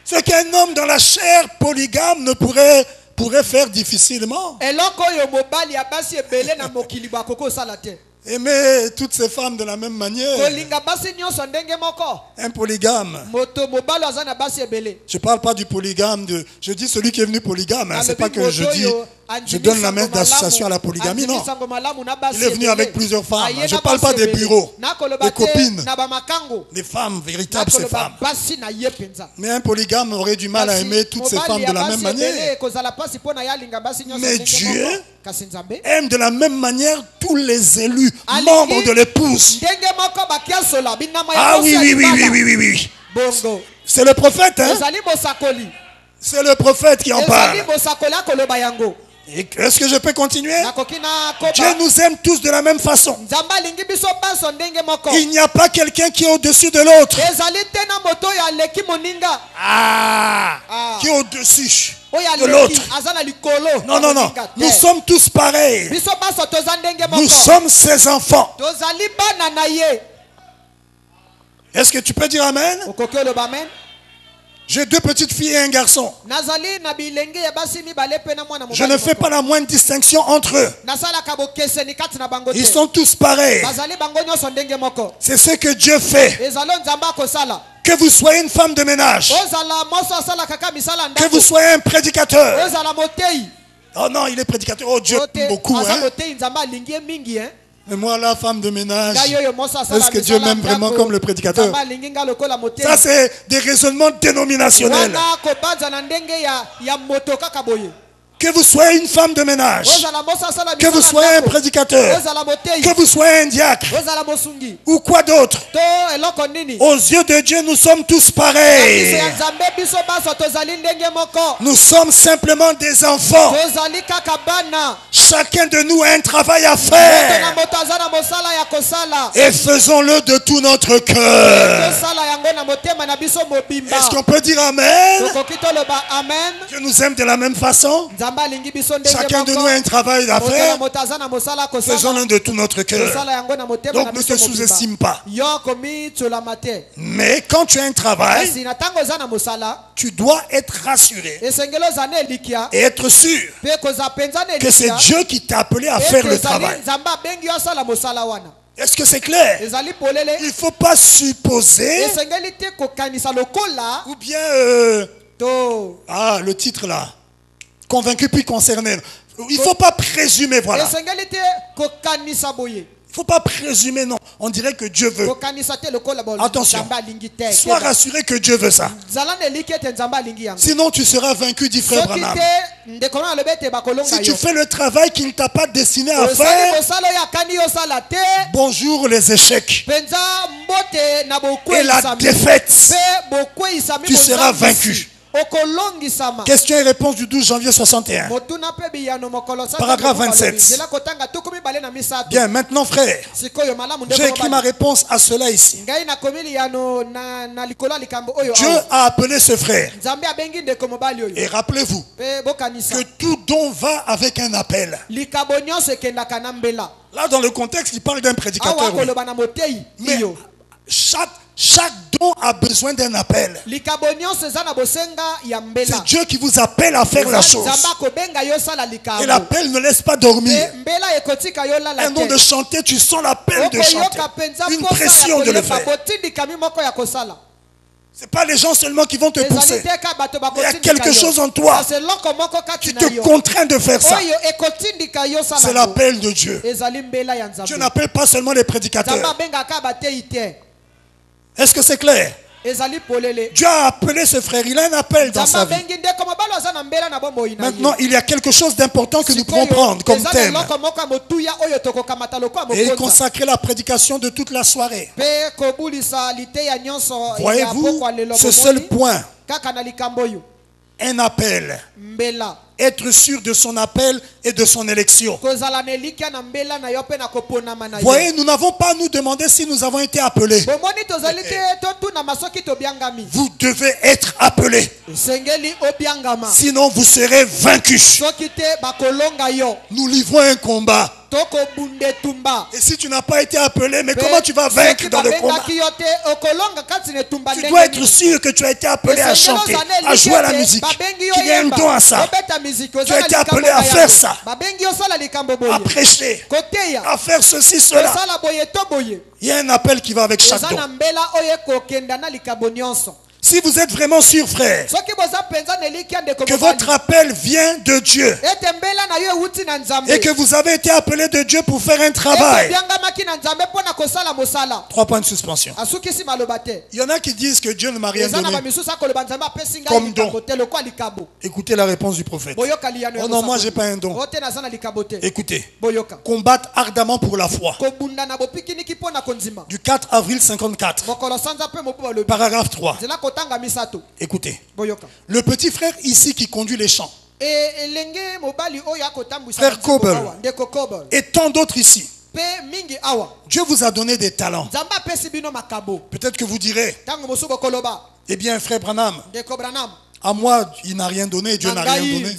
Ce qu'un homme dans la chair polygame ne pourrait pourrait faire difficilement. Aimer toutes ces femmes de la même manière. Un polygame. Je ne parle pas du polygame. Je dis celui qui est venu polygame. Hein. Ce n'est pas que je dis, je donne la même d'association à la polygamie. Non. Il est venu avec plusieurs femmes. Je ne parle pas des bureaux, des copines, des femmes, véritables ces femmes. Mais un polygame aurait du mal à aimer toutes ces femmes de la même manière. Mais Dieu aime de la même manière tous les élus, membres de l'épouse. Ah oui, oui, oui, oui, oui, oui, oui. C'est le prophète, hein? C'est le prophète qui en parle. Est-ce que je peux continuer? Dieu nous aime tous de la même façon. Il n'y a pas quelqu'un qui est au-dessus de l'autre. Qui est au-dessus de l'autre. Non, non, non. Nous sommes tous pareils. Nous sommes ses enfants. Est-ce que tu peux dire Amen? J'ai deux petites filles et un garçon. Je ne fais pas la moindre distinction entre eux. Ils sont tous pareils. C'est ce que Dieu fait. Que vous soyez une femme de ménage, que vous soyez un prédicateur. Oh non, il est prédicateur. Oh Dieu m'aime beaucoup. Hein? Mais moi, la femme de ménage, est-ce que Dieu m'aime vraiment comme le prédicateur? Ça, c'est des raisonnements dénominationnels. Que vous soyez une femme de ménage, que vous soyez un prédicateur, que vous soyez un diacre, ou quoi d'autre, aux yeux de Dieu, nous sommes tous pareils. Nous sommes simplement des enfants. Chacun de nous a un travail à faire. Et faisons-le de tout notre cœur. Est-ce qu'on peut dire Amen? Dieu nous aime de la même façon. Chacun de nous a un travail à faire. Faisons-le de tout notre cœur. Donc ne te sous-estime pas. Mais quand tu as un travail, tu dois être rassuré et être sûr que c'est Dieu qui t'a appelé à faire le travail. Est-ce que c'est clair? Il ne faut pas supposer ou bien le titre là, convaincu puis concerné. Il ne faut pas présumer, voilà. Il ne faut pas présumer, non. On dirait que Dieu veut. Attention. Sois rassuré que Dieu veut ça. Sinon, tu seras vaincu, dit frère Branham. Si tu fais le travail qu'il ne t'a pas destiné à faire, bonjour les échecs et la défaite, tu seras vaincu. Question et réponse du 12 janvier 61. Paragraphe 27. Bien, maintenant frère, j'ai écrit ma réponse à cela ici. Dieu a appelé ce frère. Et rappelez-vous que tout don va avec un appel. Là dans le contexte, il parle d'un prédicateur. Mais chaque don a besoin d'un appel. C'est Dieu qui vous appelle à faire la chose. Et l'appel ne laisse pas dormir. Un don de chanter, tu sens l'appel de chanter. Une pression de le faire. Ce n'est pas les gens seulement qui vont te pousser. Il y a quelque chose en toi qui te contraint de faire ça. C'est l'appel de Dieu. Dieu n'appelle pas seulement les prédicateurs. Est-ce que c'est clair? Dieu a appelé ce frère, il a un appel dans sa vie. Maintenant, il y a quelque chose d'important que nous pouvons prendre comme thème et consacrer la prédication de toute la soirée. Voyez-vous, ce seul point, un appel. Être sûr de son appel et de son élection. Voyez, nous n'avons pas à nous demander si nous avons été appelés. Vous devez être appelés. Sinon vous serez vaincus. Nous livrons un combat. Et si tu n'as pas été appelé, mais comment tu vas vaincre dans le combat? Tu dois être sûr que tu as été appelé à chanter, à jouer à la musique, qu'il y a un don à ça. Tu as été appelé à faire ça, à prêcher, à faire ceci, cela. Il y a un appel qui va avec chaque don. Si vous êtes vraiment sûr, frère, que votre appel vient de Dieu et que vous avez été appelé de Dieu pour faire un travail, 3 points de suspension. Il y en a qui disent que Dieu ne m'a rien donné comme don. Écoutez la réponse du prophète. Oh non, moi j'ai pas un don. Écoutez, combattre ardemment pour la foi. Du 4 avril 54, paragraphe 3. Écoutez, le petit frère ici qui conduit les champs, frère Kobel, et tant d'autres ici, Dieu vous a donné des talents. Peut-être que vous direz, eh bien frère Branham, à moi il n'a rien donné, Dieu n'a rien donné. Il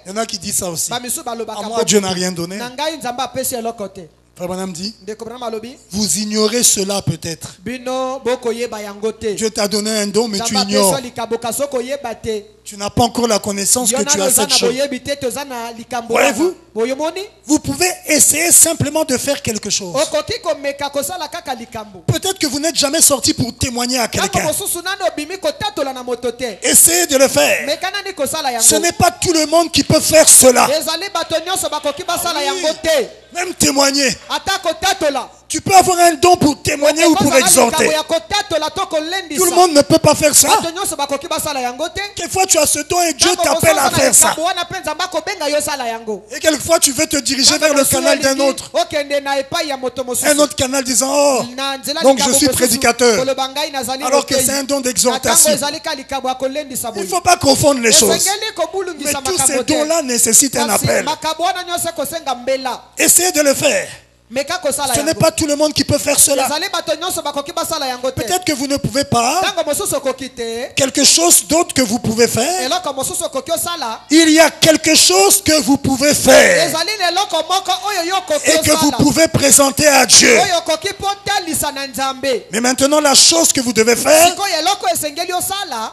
y en a qui disent ça aussi. À moi Dieu n'a rien donné. Frère Branham dit, vous ignorez cela peut-être. Dieu t'a donné un don, mais tu ignores. Tu n'as pas encore la connaissance que tu as cette chose. Voyez-vous? Vous pouvez essayer simplement de faire quelque chose. Peut-être que vous n'êtes jamais sorti pour témoigner à quelqu'un. Essayez de le faire. Ce n'est pas tout le monde qui peut faire cela. Même témoigner. Tu peux avoir un don pour témoigner ou pour exhorter. Tout le monde ne peut pas faire ça. Quelquefois tu as ce don et Dieu t'appelle à faire ça. Et quelquefois tu veux te diriger vers le canal d'un autre. Un autre canal disant, oh, donc je suis prédicateur. Alors que c'est un don d'exhortation. Il ne faut pas confondre les choses. Mais tous ces dons-là nécessitent un appel. Essayez de le faire. Ce n'est pas tout le monde qui peut faire cela. Peut-être que vous ne pouvez pas. Quelque chose d'autre que vous pouvez faire. Il y a quelque chose que vous pouvez faire et que vous pouvez présenter à Dieu. Mais maintenant la chose que vous devez faire,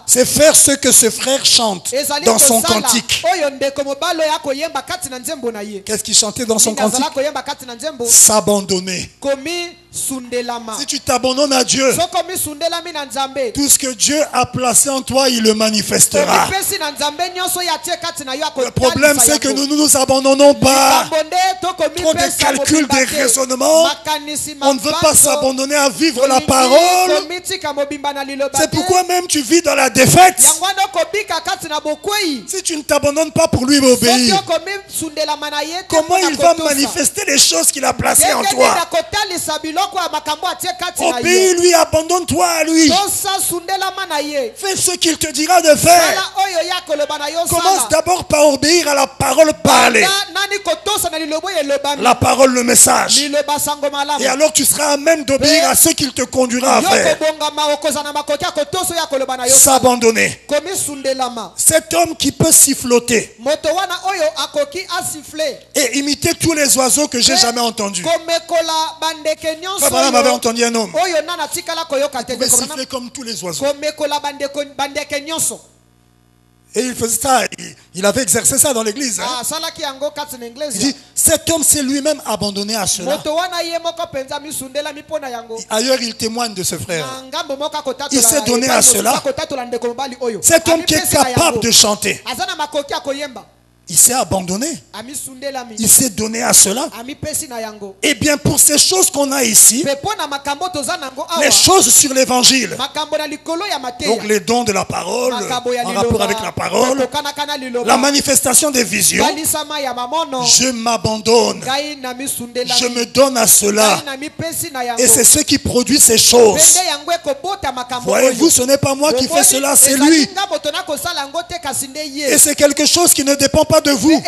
c'est faire ce que ce frère chante dans son cantique. Qu'est-ce qu'il chantait dans son cantique? S'abandonner. Si tu t'abandonnes à Dieu, tout ce que Dieu a placé en toi, il le manifestera. Le problème, c'est que nous ne nous abandonnons pas. Trop de calculs, des raisonnements. On ne veut pas s'abandonner à vivre la parole. C'est pourquoi même tu vis dans la défaite. Si tu ne t'abandonnes pas pour lui obéir, comment il va manifester les choses qu'il a placées en toi? Obéis-lui, abandonne-toi à lui. Fais ce qu'il te dira de faire. Commence d'abord par obéir à la parole parlée. La parole, le message. Et alors tu seras à même d'obéir à ce qu'il te conduira à faire. S'abandonner. Cet homme qui peut siffloter et imiter tous les oiseaux que j'ai jamais entendus. Abraham avait entendu un homme. Il pouvait siffler comme tous les oiseaux. Et il faisait ça, il avait exercé ça dans l'église. Il dit, cet homme s'est lui-même abandonné à cela. Ailleurs, il témoigne de ce frère. Il s'est donné à cela. Cet homme qui est capable de chanter, il s'est abandonné. Il s'est donné à cela. Et bien pour ces choses qu'on a ici, les choses sur l'évangile, donc les dons de la parole, en rapport avec la parole, la manifestation des visions, je m'abandonne. Je me donne à cela. Et c'est ce qui produit ces choses. Voyez-vous, ce n'est pas moi qui fais cela, c'est lui. Et c'est quelque chose qui ne dépend pas pas de vous.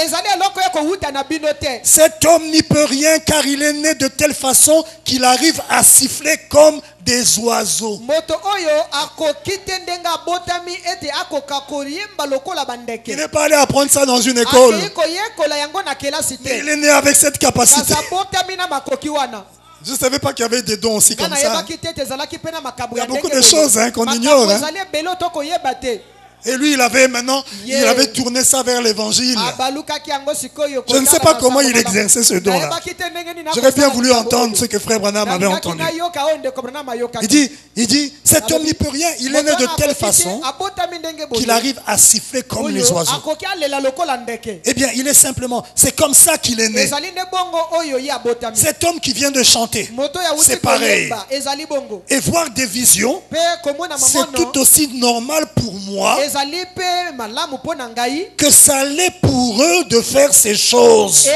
Cet homme n'y peut rien car il est né de telle façon qu'il arrive à siffler comme des oiseaux. Il n'est pas allé apprendre ça dans une école. Mais il est né avec cette capacité. Je ne savais pas qu'il y avait des dons aussi comme ça. Il y a beaucoup de choses qu'on ignore. Et lui, il avait tourné ça vers l'évangile. Je ne sais pas comment il exerçait ce don-là. J'aurais bien voulu entendre ce que Frère Branham avait entendu. Il dit, cet homme n'y peut rien. Il est né de telle façon qu'il arrive à siffler comme les oiseaux. Eh bien, il est simplement, c'est comme ça qu'il est né. Cet homme qui vient de chanter, c'est pareil. Et voir des visions, c'est tout aussi normal pour moi que ça l'est pour eux de faire ces choses.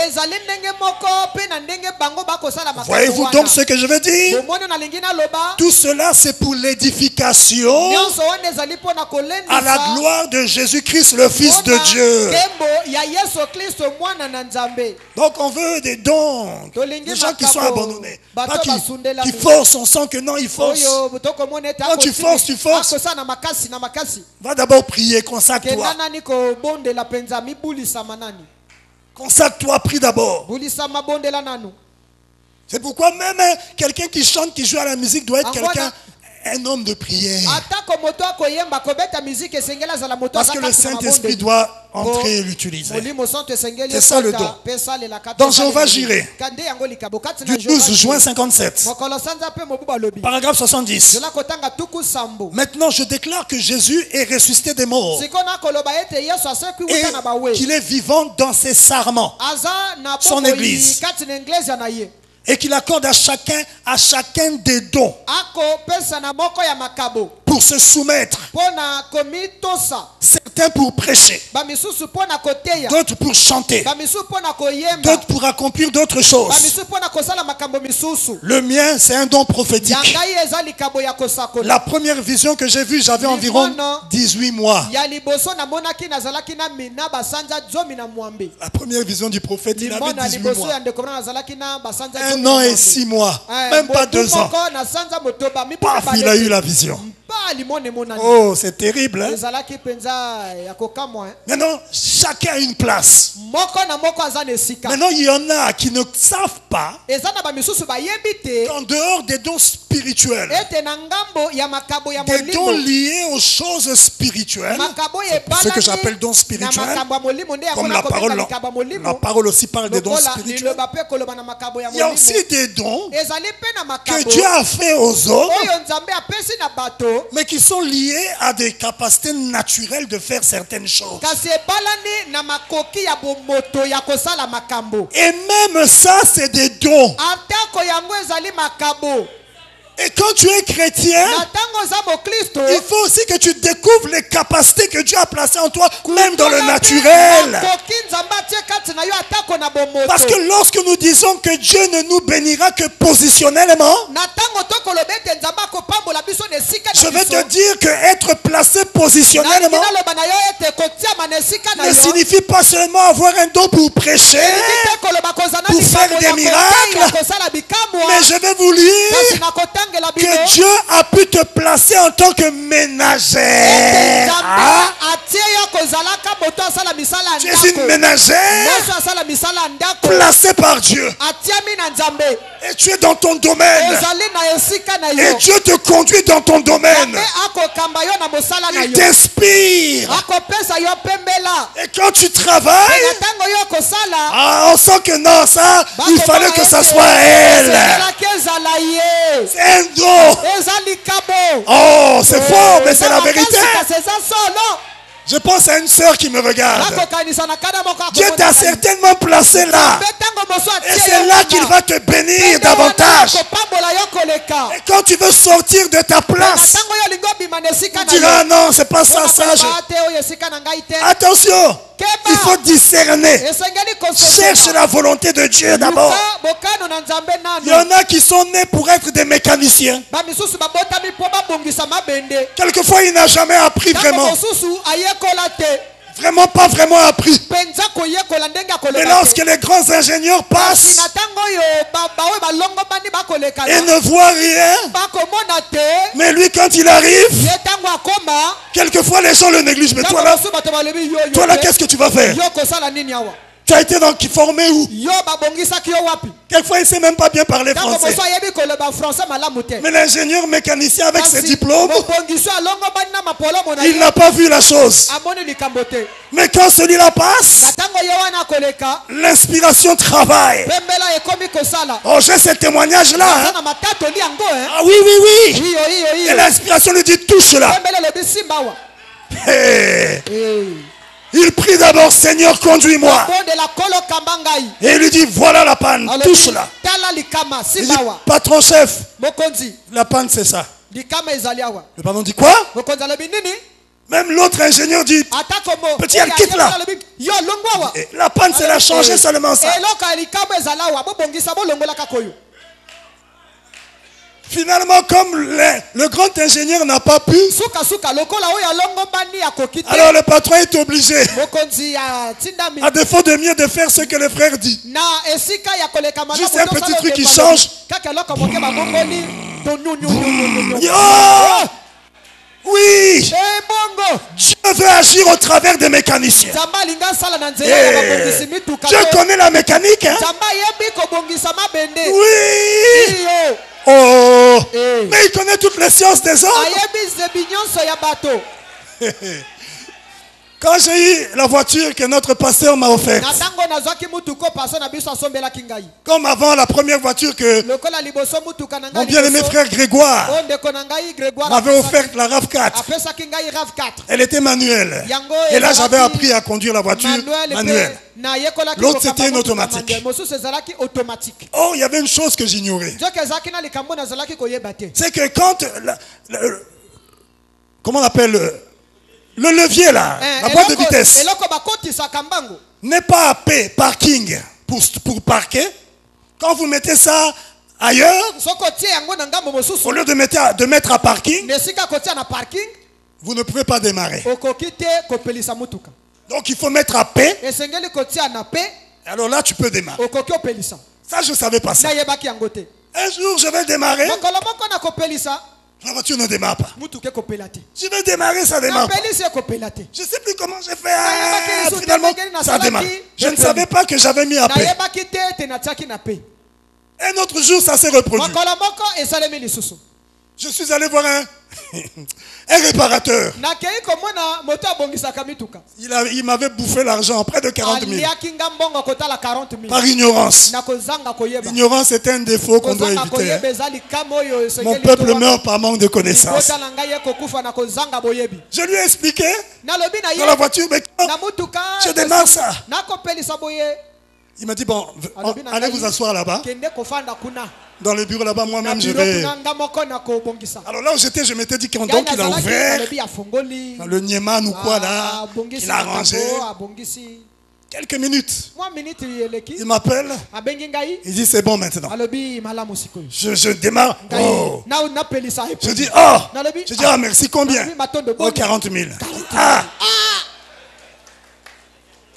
Voyez-vous donc ce que je veux dire? Tout cela c'est pour l'édification à la gloire de Jésus-Christ le Fils de Dieu. Donc on veut des dons, des gens qui sont abandonnés, pas qui forcent, on sent que non, ils forcent. Quand tu forces, va d'abord prier, consacre-toi. Consacre-toi, prie d'abord. C'est pourquoi même quelqu'un qui chante, qui joue à la musique doit être quelqu'un, un homme de prière. Parce que le Saint-Esprit doit entrer et l'utiliser. C'est ça le don. Dans Jéhovah Jireh, du 12 juin 57, paragraphe 70. Maintenant, je déclare que Jésus est ressuscité des morts et qu'il est vivant dans ses sarments, son église, et qu'il accorde à chacun des dons pour se soumettre. Certains pour prêcher, d'autres pour chanter, d'autres pour accomplir d'autres choses. Le mien, c'est un don prophétique. La première vision que j'ai vue, j'avais environ 18 mois. La première vision du prophète, il avait 18 mois. 1 an et 6 mois, même pas 2 ans. Paf, il a eu la vision. Oh, c'est terrible. Hein? Maintenant, chacun a une place. Maintenant, il y en a qui ne savent pas qu'en dehors des dons spirituels, des dons liés aux choses spirituelles, ce que j'appelle dons spirituels, comme la parole aussi parle des dons spirituels, il y a aussi des dons que Dieu a fait aux hommes, mais qui sont liés à des capacités naturelles de faire certaines choses. Et même ça, c'est des dons. Et quand tu es chrétien, il faut aussi que tu découvres les capacités que Dieu a placées en toi, même dans le naturel. Parce que lorsque nous disons que Dieu ne nous bénira que positionnellement, je vais te dire que être placé positionnellement ne signifie pas seulement avoir un don pour prêcher, pour faire des miracles, mais je vais vous lire que Dieu a pu te placer en tant que ménagère. Tu es une ménagère placée par Dieu. Et tu es dans ton domaine. Et Dieu te conduit dans ton domaine. Il t'inspire. Et quand tu travailles, on sent que non, ça, il fallait que ça soit elle. C'est un don. Oh, c'est fort, mais c'est la vérité. Je pense à une sœur qui me regarde. Dieu t'a certainement placé là. Et c'est là qu'il va te bénir davantage. Et quand tu veux sortir de ta place, tu diras non, c'est pas ça. Attention, il faut discerner. Cherche la volonté de Dieu d'abord. Il y en a qui sont nés pour être des mécaniciens. Quelquefois, il n'a jamais appris vraiment. vraiment pas vraiment appris. Mais lorsque les grands ingénieurs passent et ne voient rien, mais lui quand il arrive, quelquefois les gens le négligent. Mais toi là, qu'est-ce que tu vas faire? Tu as été formé où? Quelquefois il ne sait même pas bien parler français. Mais l'ingénieur mécanicien avec ses diplômes, il n'a pas vu la chose. Mais quand celui-là passe, l'inspiration travaille. Oh, j'ai ce témoignage-là. Hein? Ah oui, oui, oui. Et l'inspiration lui dit, touche-la. Hey. Il prie d'abord, Seigneur, conduis-moi. Et il lui dit, voilà la panne, touche-la. Il dit, patron chef, la panne c'est ça. Le patron dit quoi? Même l'autre ingénieur dit, petit, elle quitte là. La panne c'est la changer seulement ça. Finalement, comme le grand ingénieur n'a pas pu, alors le patron est obligé, à défaut de mieux, de faire ce que le frère dit. Juste un petit truc qui change. Oui, Dieu veut agir au travers des mécaniciens. Je connais la mécanique. Hein? Oui. Oh, mais il connaît toutes les sciences des hommes. Quand j'ai eu la voiture que notre pasteur m'a offerte, comme avant la première voiture que mon bien-aimé frère Grégoire m'avait offerte, la RAV4, elle était manuelle. Et là j'avais appris à conduire la voiture manuelle. L'autre c'était une automatique. Oh, il y avait une chose que j'ignorais. C'est que quand comment on appelle le levier là, la boîte de vitesse, n'est pas à paix, parking, pour parquer. Quand vous mettez ça ailleurs, au lieu de mettre à parking, vous ne pouvez pas démarrer. Donc il faut mettre à paix. Alors là tu peux démarrer. Ça je ne savais pas ça. Un jour je vais démarrer. La voiture ne démarre pas. Je vais démarrer, ça démarre pas. Je ne sais plus comment j'ai fait. Finalement, ça démarre. Je ne savais pas que j'avais mis à paix. Un autre jour, ça s'est reproduit. Je suis allé voir un réparateur. Il m'avait bouffé l'argent, près de 40 000. Par ignorance. L'ignorance est un défaut qu'on doit éviter. Mon peuple meurt par manque de connaissances. Je lui ai expliqué dans la voiture, mais je démarre ça. Il m'a dit, bon, allez vous asseoir là-bas. Dans le bureau là-bas, moi-même, je vais... Alors là où j'étais, je m'étais dit, donc il a ouvert le Nieman ou quoi là, il a rangé. Quelques minutes, il m'appelle, il dit, c'est bon maintenant. Je démarre. Oh. Je dis, oh. Je dis, ah, merci, combien? Oh, 40 000. Ah.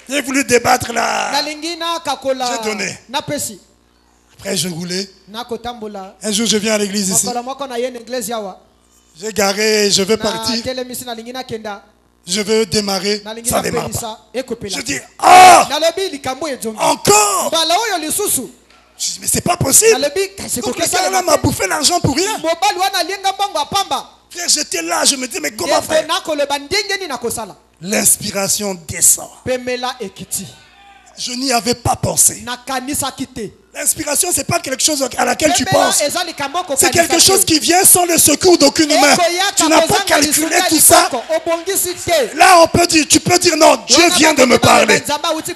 J'ai voulu débattre là. J'ai donné. Après, je roulais. Un jour, je viens à l'église ici. J'ai garé, je veux partir. Je veux démarrer. Ça ne démarre pas. Je dis, oh! Encore! Je dis, mais c'est pas possible. Donc, le gars là m'a bouffé l'argent pour rien. Frère, j'étais là, je me dis, mais comment faire? L'inspiration descend. Je n'y avais pas pensé. L'inspiration, ce n'est pas quelque chose à laquelle tu penses. C'est quelque chose qui vient sans le secours d'aucune main. Tu n'as pas calculé tout ça. Là, on peut dire, tu peux dire non, Dieu vient de me parler.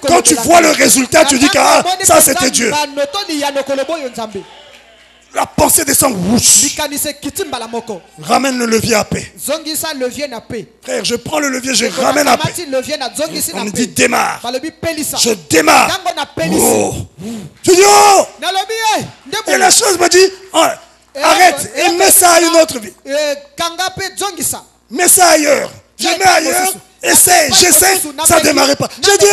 Quand tu vois le résultat, tu dis que ah, ça c'était Dieu. La pensée descend. Ramène le levier à paix. Frère, je prends le levier, je ramène à paix. On me dit démarre. Je démarre. Oh. Je dis oh. Et la chose me dit oh, arrête et mets ça à une autre vie. Mets ça ailleurs. Je mets ailleurs. Essaye, j'essaie, ça ne démarrait pas. J'ai dit,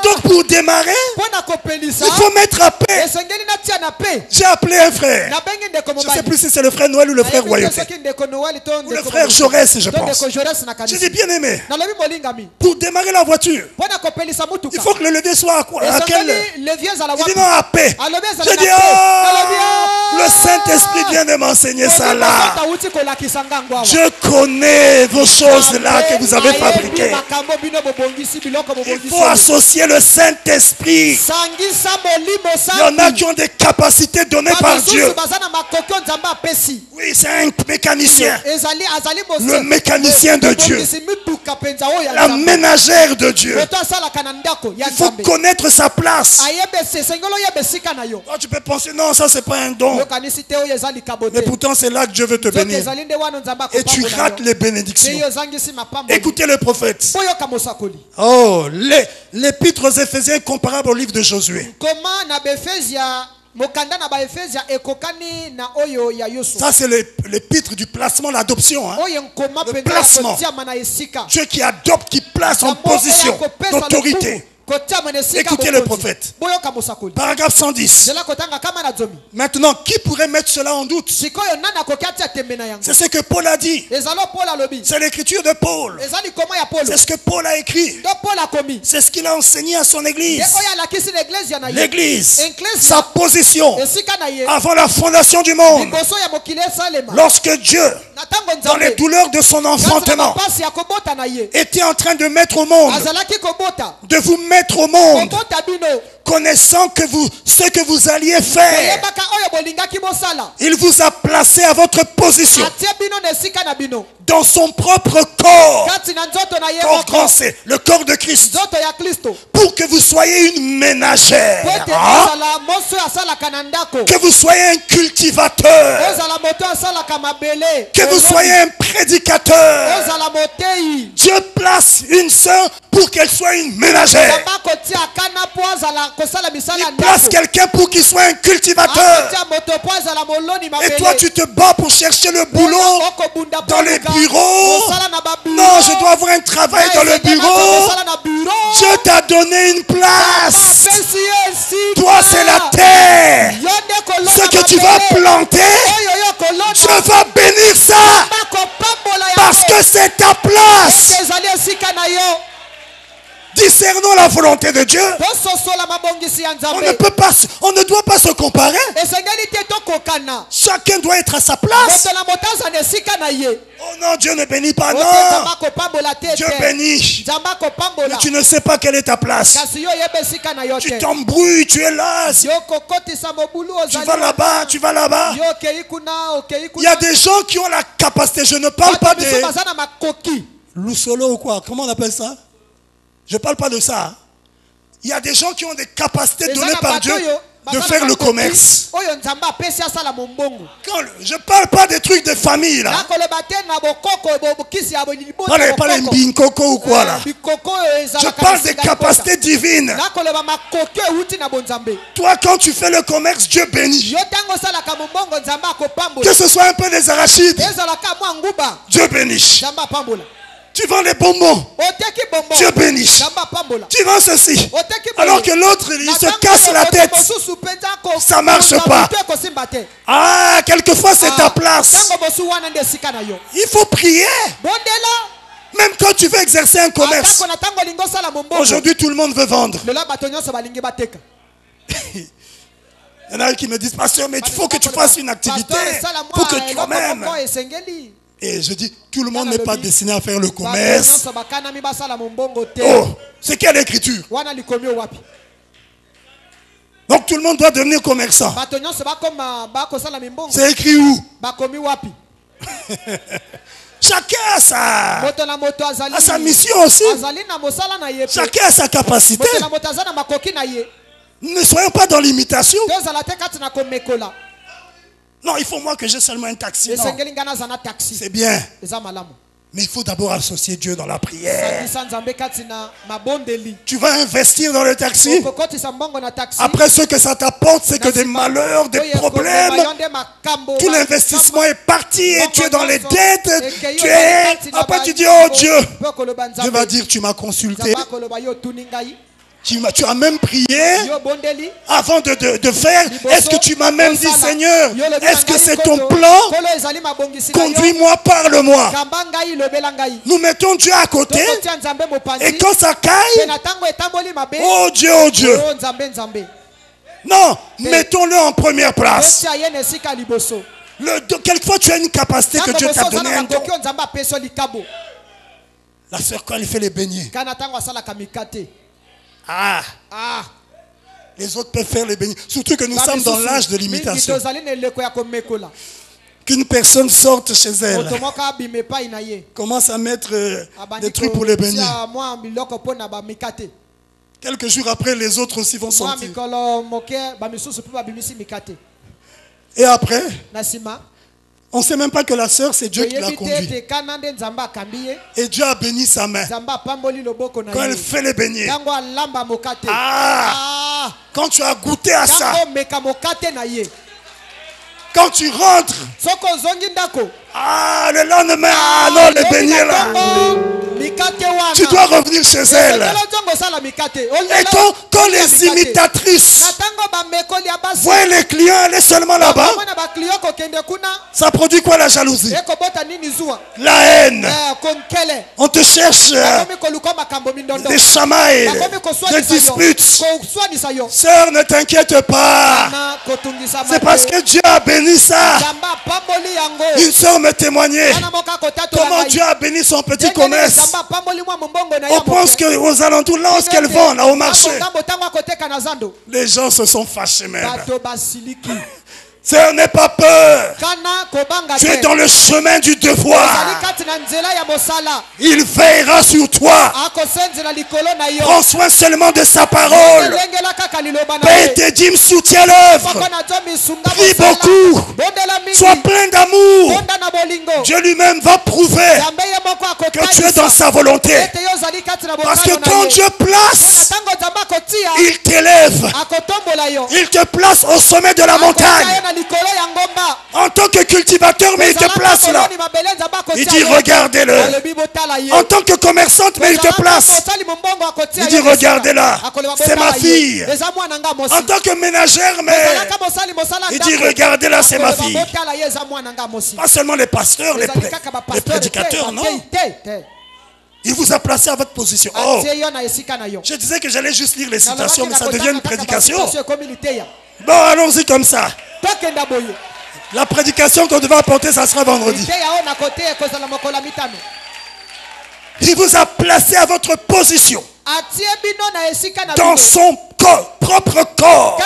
donc pour démarrer, il faut mettre à paix. J'ai appelé un frère. Je ne sais plus si c'est le frère Noël ou le frère Royauté. Ou le frère Jaurès, je pense. J'ai dit, bien aimé, pour démarrer la voiture, il faut que le levier soit à quelle heure? Il dit non, à paix. J'ai dit, le Saint-Esprit vient de m'enseigner ça là. Je connais vos choses là que vous avez fabriquées. Il faut associer le Saint-Esprit. Il y en a qui ont des capacités données par Dieu. Oui, c'est un mécanicien. Le mécanicien de Dieu. La ménagère de Dieu. Il faut connaître sa place. Tu peux penser, non, ça c'est pas un don. Mais pourtant c'est là que Dieu veut te bénir. Et tu rates les bénédictions. Écoutez le prophète. Oh, l'épître aux Éphésiens est comparable au livre de Josué. Ça c'est l'épître du placement, l'adoption. Hein? Le placement. Dieu qui adopte, qui place en position d'autorité. Écoutez le prophète. Paragraphe 110. Maintenant, qui pourrait mettre cela en doute? C'est ce que Paul a dit. C'est l'écriture de Paul. C'est ce que Paul a écrit. C'est ce qu'il a enseigné à son église. L'église, sa position avant la fondation du monde. Lorsque Dieu, dans les douleurs de son enfantement, était en train de mettre au monde, de vous mettre au monde, connaissant que ce que vous alliez faire, il vous a placé à votre position dans son propre corps. Corps grand, c'est le corps de Christ, pour que vous soyez une ménagère, que vous soyez un cultivateur, que vous soyez un prédicateur. Dieu place une sœur pour qu'elle soit une ménagère. Il place quelqu'un pour qu'il soit un cultivateur. Et toi tu te bats pour chercher le boulot dans les bureaux. Non, je dois avoir un travail dans le bureau. Dieu t'a donné une place. Toi c'est la terre. Ce que tu vas planter, Dieu va bénir ça. Parce que c'est ta place. Discernons la volonté de Dieu. On ne doit pas se comparer. Chacun doit être à sa place. Oh non, Dieu ne bénit pas. Non, Dieu bénit. Mais tu ne sais pas quelle est ta place. Tu t'embrouilles, tu es là. Tu vas là-bas, tu vas là-bas. Il y a des gens qui ont la capacité. Je ne parle pas des loussolo ou quoi. Comment on appelle ça? Je ne parle pas de ça. Il y a des gens qui ont des capacités données par Dieu de faire le commerce. Je ne parle pas des trucs de famille là. Pas les mbinkoko ou quoi là. Je parle des capacités divines. Toi quand tu fais le commerce, Dieu bénit. Que ce soit un peu des arachides, Dieu bénit. Tu vends les bonbons, Dieu bénit. Tu vends ceci, alors que l'autre il se casse la tête. Ça ne marche pas. Ah, quelquefois c'est ta place. Il faut prier. Même quand tu veux exercer un commerce. Aujourd'hui tout le monde veut vendre. Il y en a qui me disent, pasteur, mais il faut que tu fasses une activité. Il faut que quand même. Et je dis, tout le monde n'est pas destiné à faire le commerce. Oh, c'est quelle écriture? Donc tout le monde doit devenir commerçant. C'est écrit où? Chacun a sa mission aussi. Chacun a sa capacité. Ne soyons pas dans l'imitation. Non, il faut moi que j'ai seulement un taxi. C'est bien. Mais il faut d'abord associer Dieu dans la prière. Tu vas investir dans le taxi. Après, ce que ça t'apporte, c'est que des malheurs, des problèmes. Tout l'investissement est parti et tu es dans les dettes. Après, tu dis, oh Dieu. Dieu va dire, tu m'as consulté. Tu as même prié avant de faire. Est-ce que tu m'as même dit, Seigneur, est-ce que c'est ton plan? Conduis-moi, parle-moi. Nous mettons Dieu à côté. Et quand ça caille, oh Dieu, oh Dieu. Non, mettons-le en première place. Quelquefois, tu as une capacité que Dieu t'a donnée. La sœur, quand elle fait les beignets. Les autres peuvent faire les beignets. Surtout que nous sommes dans l'âge de l'imitation. Qu'une personne sorte chez elle, commence à mettre des trucs pour les beignets. Quelques jours après, les autres aussi vont sortir. Et après, on ne sait même pas que la sœur, c'est Dieu qui l'a conduit. Et Dieu a béni sa main. Quand elle fait les beignets. Quand tu as goûté à ça. Quand tu rentres. Le lendemain, non, les beignets là. Tu dois revenir chez elle. Et quand les imitatrices voient les clients aller seulement là-bas, ça produit quoi, la jalousie? La haine. On te cherche des chamailles, des disputes. Sœur, ne t'inquiète pas. C'est parce que Dieu a béni ça. Une sœur me témoignait comment Dieu a béni son petit commerce. On pense qu'aux alentours, là où qu'elle vend, là au marché, les gens se sont fâchés même. Sœur, n'aie pas peur. Tu es dans le chemin du devoir. Il veillera sur toi. Prends soin seulement de sa parole. Paie tes dîmes, soutiens l'œuvre. Prie beaucoup. Sois plein d'amour. Dieu lui-même va prouver que tu es dans sa volonté. Parce que quand Dieu place, il t'élève. Il te place au sommet de la montagne. En tant que cultivateur, mais il te place là. Il dit regardez-le. En tant que commerçante, mais il te place. Il dit regardez-la. C'est ma fille. En tant que ménagère, mais il dit regardez-la, c'est ma fille. Pas seulement les pasteurs, les prédicateurs, non. Il vous a placé à votre position. Oh, je disais que j'allais juste lire les citations, mais ça devient une prédication. Bon, allons-y comme ça. La prédication qu'on devait apporter, ça sera vendredi. Il vous a placé à votre position. Dans son propre corps.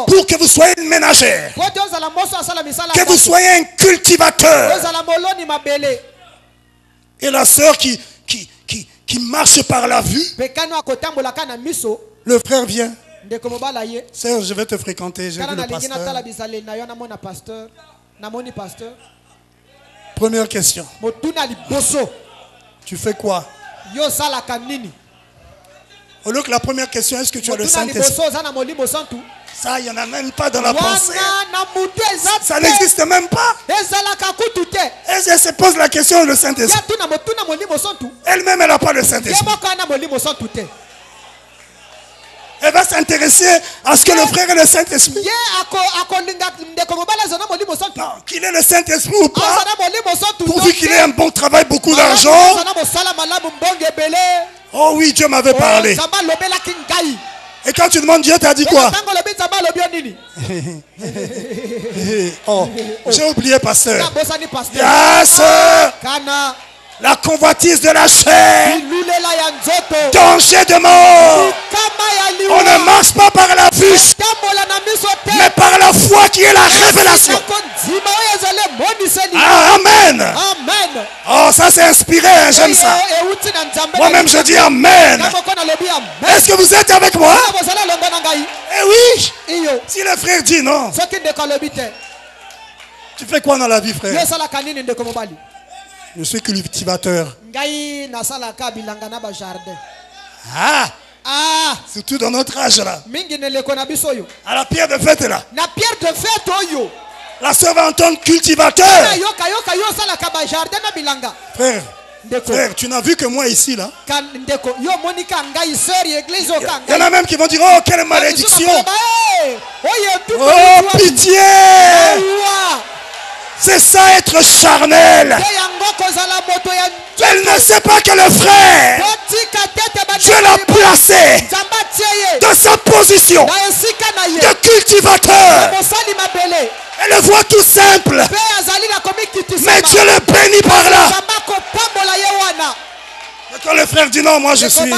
Pour que vous soyez une ménagère. Que vous soyez un cultivateur. Et la sœur qui marche par la vue. Le frère vient. Sœur, je vais te fréquenter. J'ai vu le pasteur. Première question. Tu fais quoi? Au lieu que la première question, est-ce que tu as le Saint-Esprit? Ça, il n'y en a même pas dans la pensée. Ça n'existe même pas. Elle se pose la question le Saint-Esprit. Elle-même, elle n'a pas le Saint-Esprit. Elle va s'intéresser à ce que le frère ait le Saint-Esprit. Non, qu'il ait le Saint-Esprit ou pas, pourvu qu'il ait un bon travail, beaucoup d'argent. Oh oui, Dieu m'avait parlé. Et quand tu demandes Dieu, t'as dit quoi? Oh, j'ai oublié, pasteur. Yes. La convoitise de la chair. Danger de mort. On ne marche pas par la vue, mais par la foi qui est la révélation. Ah, amen. Oh, ça c'est inspiré, hein, j'aime ça. Moi-même je dis amen. Est-ce que vous êtes avec moi? Eh oui. Si le frère dit non. Tu fais quoi dans la vie, frère? Je suis cultivateur. Ah, surtout dans notre âge là. À la pierre de fête là. La sœur va entendre cultivateur. Frère, tu n'as vu que moi ici là. Il y en a même qui vont dire, oh quelle malédiction. Oh pitié. C'est ça être charnel. Elle ne sait pas que le frère, Dieu l'a placé dans sa position de cultivateur. Elle le voit tout simple. Mais Dieu le bénit par là. Mais quand le frère dit non, moi je suis...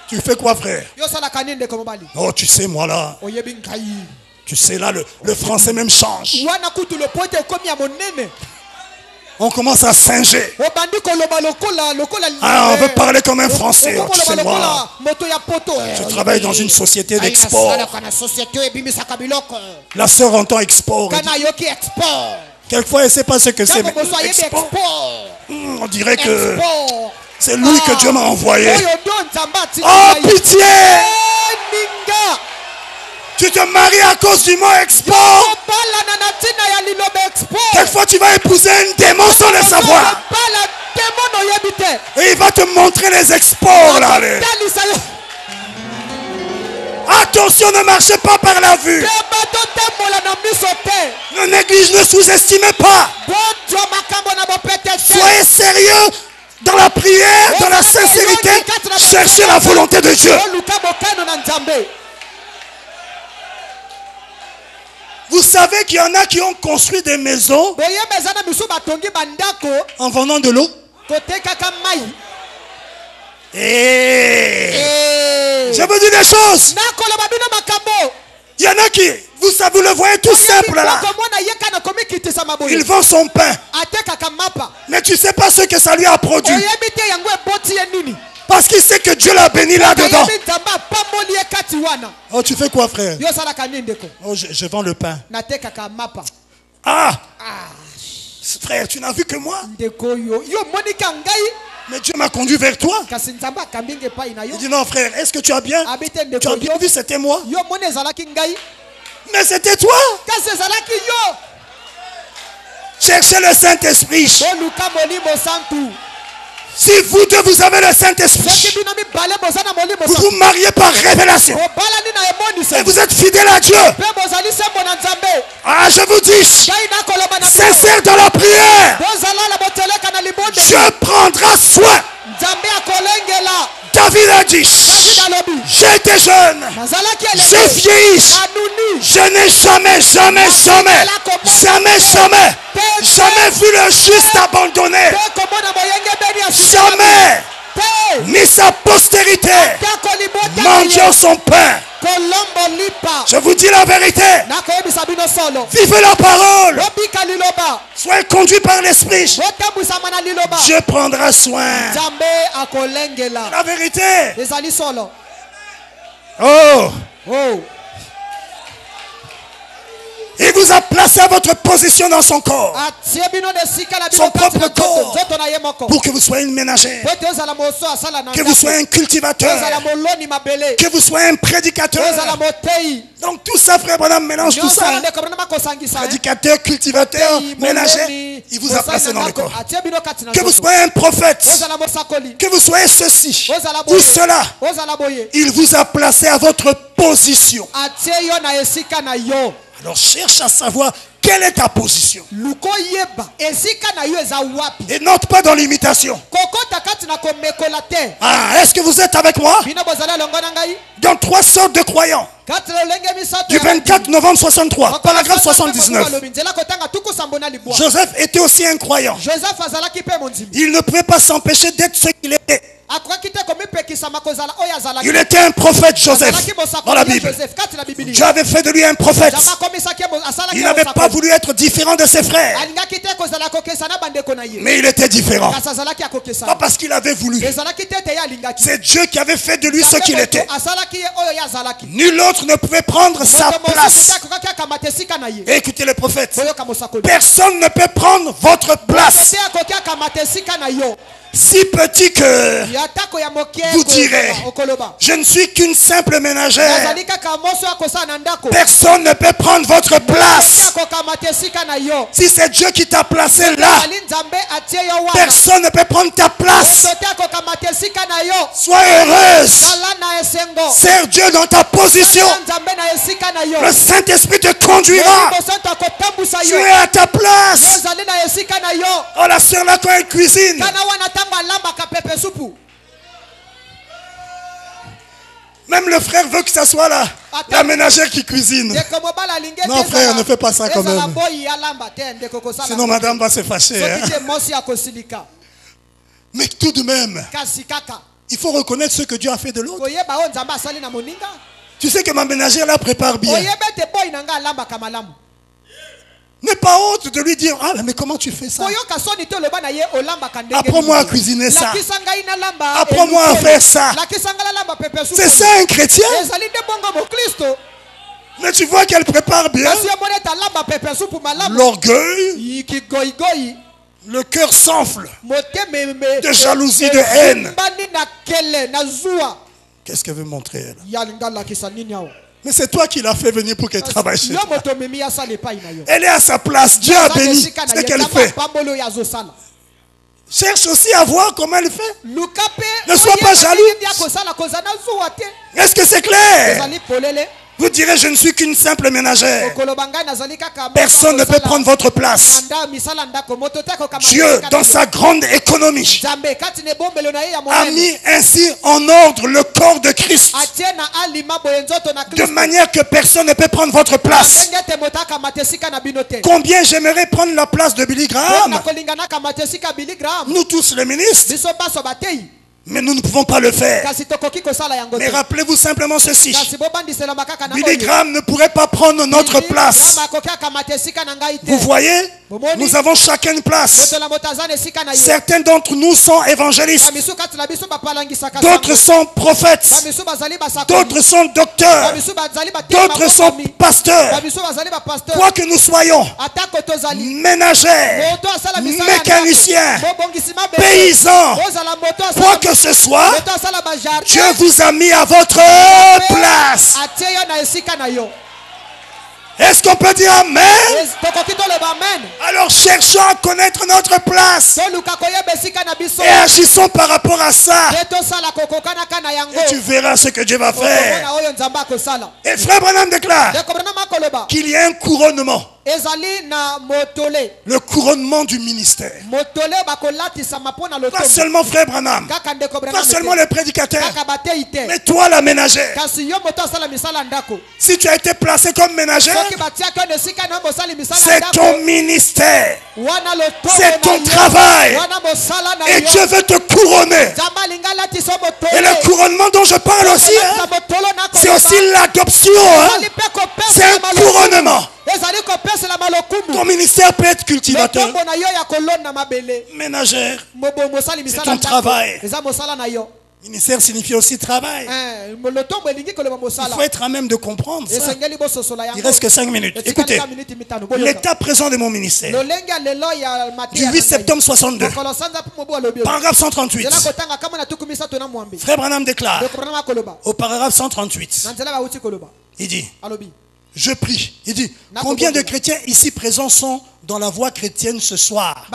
Tu fais quoi frère? Oh tu sais moi là. Tu sais là le français même change. On commence à singer. Ah, on veut parler comme un français. Oh, tu sais moi. Je travaille dans une société d'export. La sœur entend export. Quelquefois elle ne sait pas ce que c'est. Mais export. On dirait que c'est lui que Dieu m'a envoyé. Oh pitié. Tu te maries à cause du mot export. Quelquefois tu vas épouser un démon sans le savoir. Et il va te montrer les exports là. Attention, ne marchez pas par la vue. Ne néglige, ne sous-estimez pas. Soyez sérieux dans la prière, dans la sincérité. Cherchez la volonté de Dieu. Vous savez qu'il y en a qui ont construit des maisons en vendant de l'eau. Je vous dis des choses. Il y en a qui, vous savez, vous le voyez tout simple là. Il vend son pain. Mais tu ne sais pas ce que ça lui a produit. Parce qu'il sait que Dieu l'a béni là-dedans. Oh, tu fais quoi, frère? Oh, je vends le pain. Ah! Frère, tu n'as vu que moi? Mais Dieu m'a conduit vers toi. Il dit non, frère, est-ce que tu as bien vu, c'était moi? Mais c'était toi. Cherchez le Saint-Esprit. Si vous deux vous avez le Saint-Esprit, vous vous mariez par révélation. Et vous êtes fidèle à Dieu. Ah, je vous dis, sincère dans la prière, Dieu prendra soin. David a dit, j'étais jeune, j'ai vieilli, je n'ai jamais vu le juste abandonné, jamais, ni sa postérité mendiant son pain. Je vous dis la vérité. Vivez la parole. Soyez conduits par l'esprit. Dieu prendra soin. La vérité. Oh. Il vous a placé à votre position dans son corps. Son propre corps. Pour que vous soyez une ménagère. Que vous soyez un cultivateur. Que vous soyez un prédicateur. Donc tout ça, frère Branham, mélange tout ça. Prédicateur, cultivateur, ménager. Il vous a placé dans le corps. Que vous soyez un prophète. Que vous soyez ceci ou cela. Il vous a placé à votre position. Alors cherche à savoir quelle est ta position. Et note pas dans l'imitation. Ah, est-ce que vous êtes avec moi? Dans 3 sortes de croyants. Du 24 novembre 63, paragraphe 79. Joseph était aussi un croyant. Il ne pouvait pas s'empêcher d'être ce qu'il était. Il était un prophète, Joseph, dans la Bible. Dieu avait fait de lui un prophète. Il n'avait pas voulu être différent de ses frères. Mais il était différent. Pas parce qu'il avait voulu. C'est Dieu qui avait fait de lui ce qu'il était. Nul autre ne pouvait prendre sa place. Et écoutez les prophètes. Personne ne peut prendre votre place. Si petit que vous direz, je ne suis qu'une simple ménagère. Personne ne peut prendre votre place. Si c'est Dieu qui t'a placé là, personne ne peut prendre ta place. Sois heureuse. Sers Dieu dans ta position. Le Saint-Esprit te conduira. Tu es à ta place. Oh, la sœur là quand elle cuisine, même le frère veut que ça soit la ménagère qui cuisine. Non frère, ne fais pas ça quand même. Sinon madame va se fâcher. Hein? Mais tout de même, il faut reconnaître ce que Dieu a fait de l'autre. Tu sais que ma ménagère la prépare bien. N'aie pas honte de lui dire, ah mais comment tu fais ça? Apprends-moi à cuisiner ça. Apprends-moi à faire ça. C'est ça un chrétien? Mais tu vois qu'elle prépare bien. L'orgueil, le cœur s'enfle de jalousie, de haine. Qu'est-ce qu'elle veut montrer elle? Mais c'est toi qui l'as fait venir pour qu'elle travaille chez toi. Elle est à sa place. Dieu a béni ce qu'elle fait. Cherche aussi à voir comment elle fait. Ne sois pas jaloux. Est-ce que c'est clair? Vous direz, je ne suis qu'une simple ménagère. Personne ne peut prendre votre place. Dieu, dans sa grande économie, a mis ainsi en ordre le corps de Christ, de manière que personne ne peut prendre votre place. Combien j'aimerais prendre la place de Billy Graham? Nous tous les ministres. Mais nous ne pouvons pas le faire. Mais rappelez-vous simplement ceci. Billy Graham ne pourrait pas prendre notre place. Vous voyez, nous avons chacun une place. Certains d'entre nous sont évangélistes. D'autres sont prophètes. D'autres sont docteurs. D'autres sont pasteurs. Quoi que nous soyons, ménagères, mécaniciens, paysans, quoi que ce soit, Dieu vous a mis à votre place. Est-ce qu'on peut dire Amen? Alors cherchons à connaître notre place et agissons par rapport à ça. Et tu verras ce que Dieu va faire. Et Frère Branham déclare qu'il y a un couronnement. Le couronnement du ministère. Pas seulement Frère Branham, pas seulement le prédicateur, mais toi la ménagère. Si tu as été placé comme ménagère, c'est ton ministère, c'est ton travail, et Dieu veut te couronner. Et le couronnement dont je parle aussi, c'est aussi l'adoption. C'est un couronnement. Ton ministère peut être cultivateur, ménagère, c'est ton travail. Ministère signifie aussi travail. Il faut être à même de comprendre ça. Il reste que 5 minutes. Écoutez, l'état présent de mon ministère, du 8 septembre 62, paragraphe 138. Frère Branham déclare au paragraphe 138, il dit, je prie. Il dit, combien de chrétiens ici présents sont dans la voie chrétienne ce soir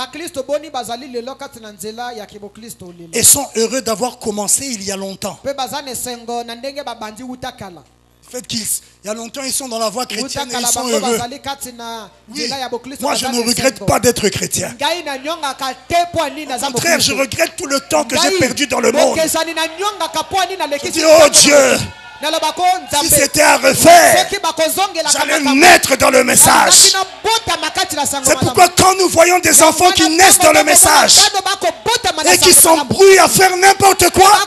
et sont heureux d'avoir commencé il y a longtemps? Le fait qu'il y a longtemps ils sont dans la voie chrétienne et ils sont heureux. Oui. Moi je ne regrette pas d'être chrétien. Au contraire, je regrette tout le temps que j'ai perdu dans le monde. Je dis, oh Dieu, si c'était à refaire, j'allais naître dans le message. C'est pourquoi quand nous voyons des enfants qui naissent dans le message et qui s'embrouillent à faire n'importe quoi,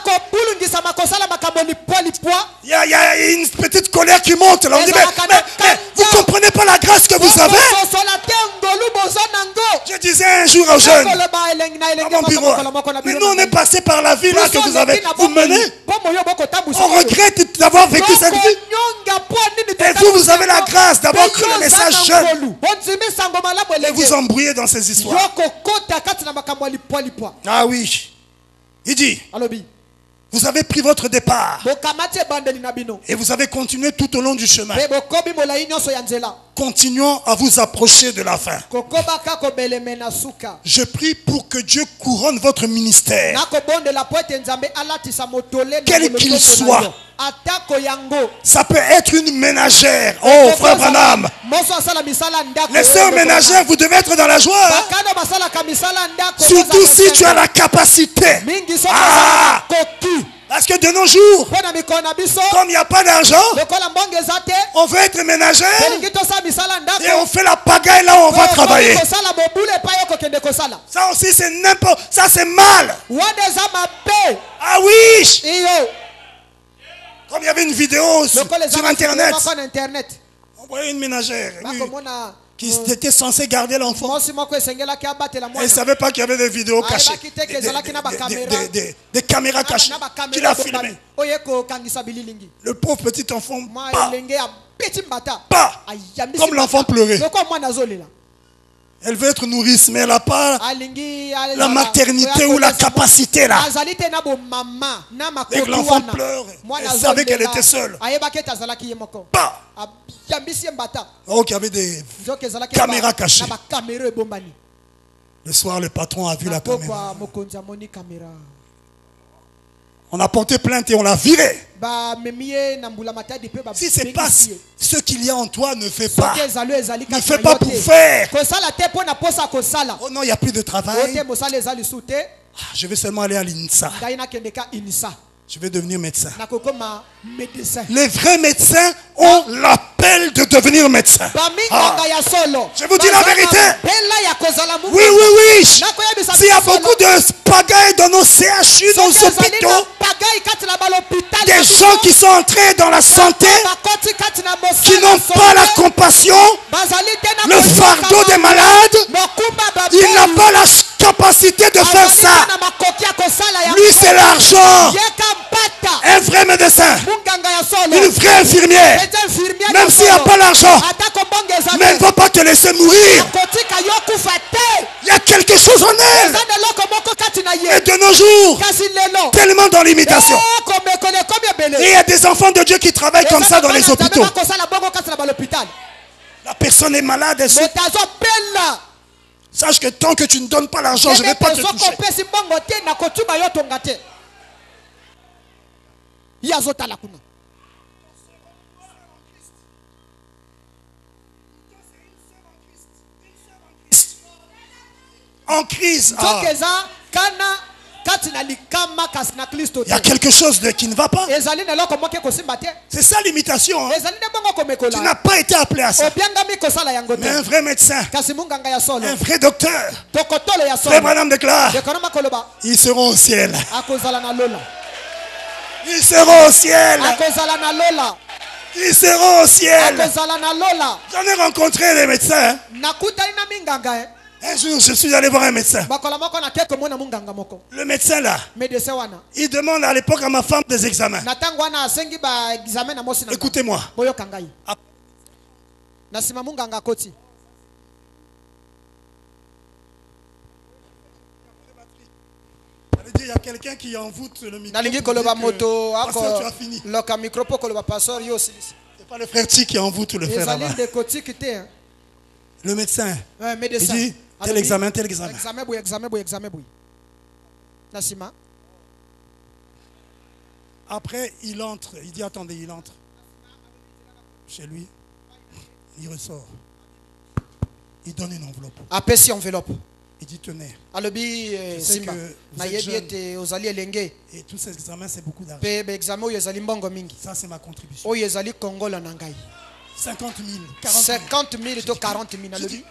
Il y a une petite colère qui monte. Là. On dit, mais vous ne comprenez pas la grâce que vous avez. Je disais un jour aux jeunes, dans mon bureau, mais nous on est passé par la vie là que vous avez. Vous menez. On regrette d'avoir vécu cette vie. Et vous avez la grâce d'avoir cru le message jeune. Et vous embrouillez dans ces histoires. Ah oui. Il dit, vous avez pris votre départ et vous avez continué tout au long du chemin. Continuons à vous approcher de la fin. Je prie pour que Dieu couronne votre ministère, quel qu'il soit. Ça peut être une ménagère. Oh, frère Branham. Les sœurs ménagères, vous devez être dans la joie. Surtout si tu as la capacité. Ah! Parce que de nos jours, comme il n'y a pas d'argent, on veut être ménagère et on fait la pagaille là où on va travailler. Ça aussi c'est n'importe. Ça c'est mal. Ah oui. Comme il y avait une vidéo sur internet. On voyait une ménagère qui était censée garder l'enfant. Elle ne savait pas qu'il y avait des vidéos cachées. Des caméras cachées. Qui l'a filmé. Le pauvre petit enfant. Pas. Comme l'enfant pleurait. Elle veut être nourrice, mais elle n'a pas la maternité ou la capacité là. Et que l'enfant pleure. Elle savait qu'elle était seule. Pas. Oh, qu'il y avait des caméras cachées. Le soir, le patron a vu la caméra. On a porté plainte et on l'a viré. Si ce n'est pas ce qu'il y a en toi, ne fais pas. Ne fais pas pour faire. Oh non, il n'y a plus de travail. Je vais seulement aller à l'INSA. Je vais devenir médecin. Les vrais médecins ont l'appel de devenir médecin. Ah. Je vous dis la vérité. Oui, oui, oui. S'il y a beaucoup de pagailles dans nos CHU, dans nos hôpitaux, des gens qui sont entrés dans la santé, qui n'ont pas la compassion, le fardeau des malades, il n'a pas la capacité de faire ça. Lui, c'est l'argent. Un vrai médecin, une vraie infirmière, même s'il n'y a pas l'argent, mais elle ne va pas te laisser mourir. Il y a quelque chose en elle. Et de nos jours, tellement dans l'imitation. Et il y a des enfants de Dieu qui travaillent comme ça dans les hôpitaux. La personne est malade, elle souffre. Sache que tant que tu ne donnes pas l'argent, je ne vais pas te toucher. En crise. Ah. Il y a quelque chose qui ne va pas. C'est ça l'imitation. Hein? Tu n'as pas été appelé à ça. Mais un vrai médecin, un vrai docteur, frère Branham déclare, ils seront au ciel. Ils seront au ciel. Ils seront au ciel. J'en ai rencontré des médecins. Un jour, je suis allé voir un médecin. Le médecin là, il demande à l'époque à ma femme des examens. Écoutez-moi. Il y a quelqu'un qui envoûte le micro. Pasteur, tu as fini. C'est pas le frère T qui envoûte le frère là-bas. Le médecin, il dit tel examen, tel examen. Après, il entre. Il dit attendez, il entre chez lui. Il ressort. Il donne une enveloppe. Il dit tenez. Je sais que vous êtes jeune. Et tous ces examens, c'est beaucoup d'argent. Ça, c'est ma contribution. 50 000, 40 000. 40 000.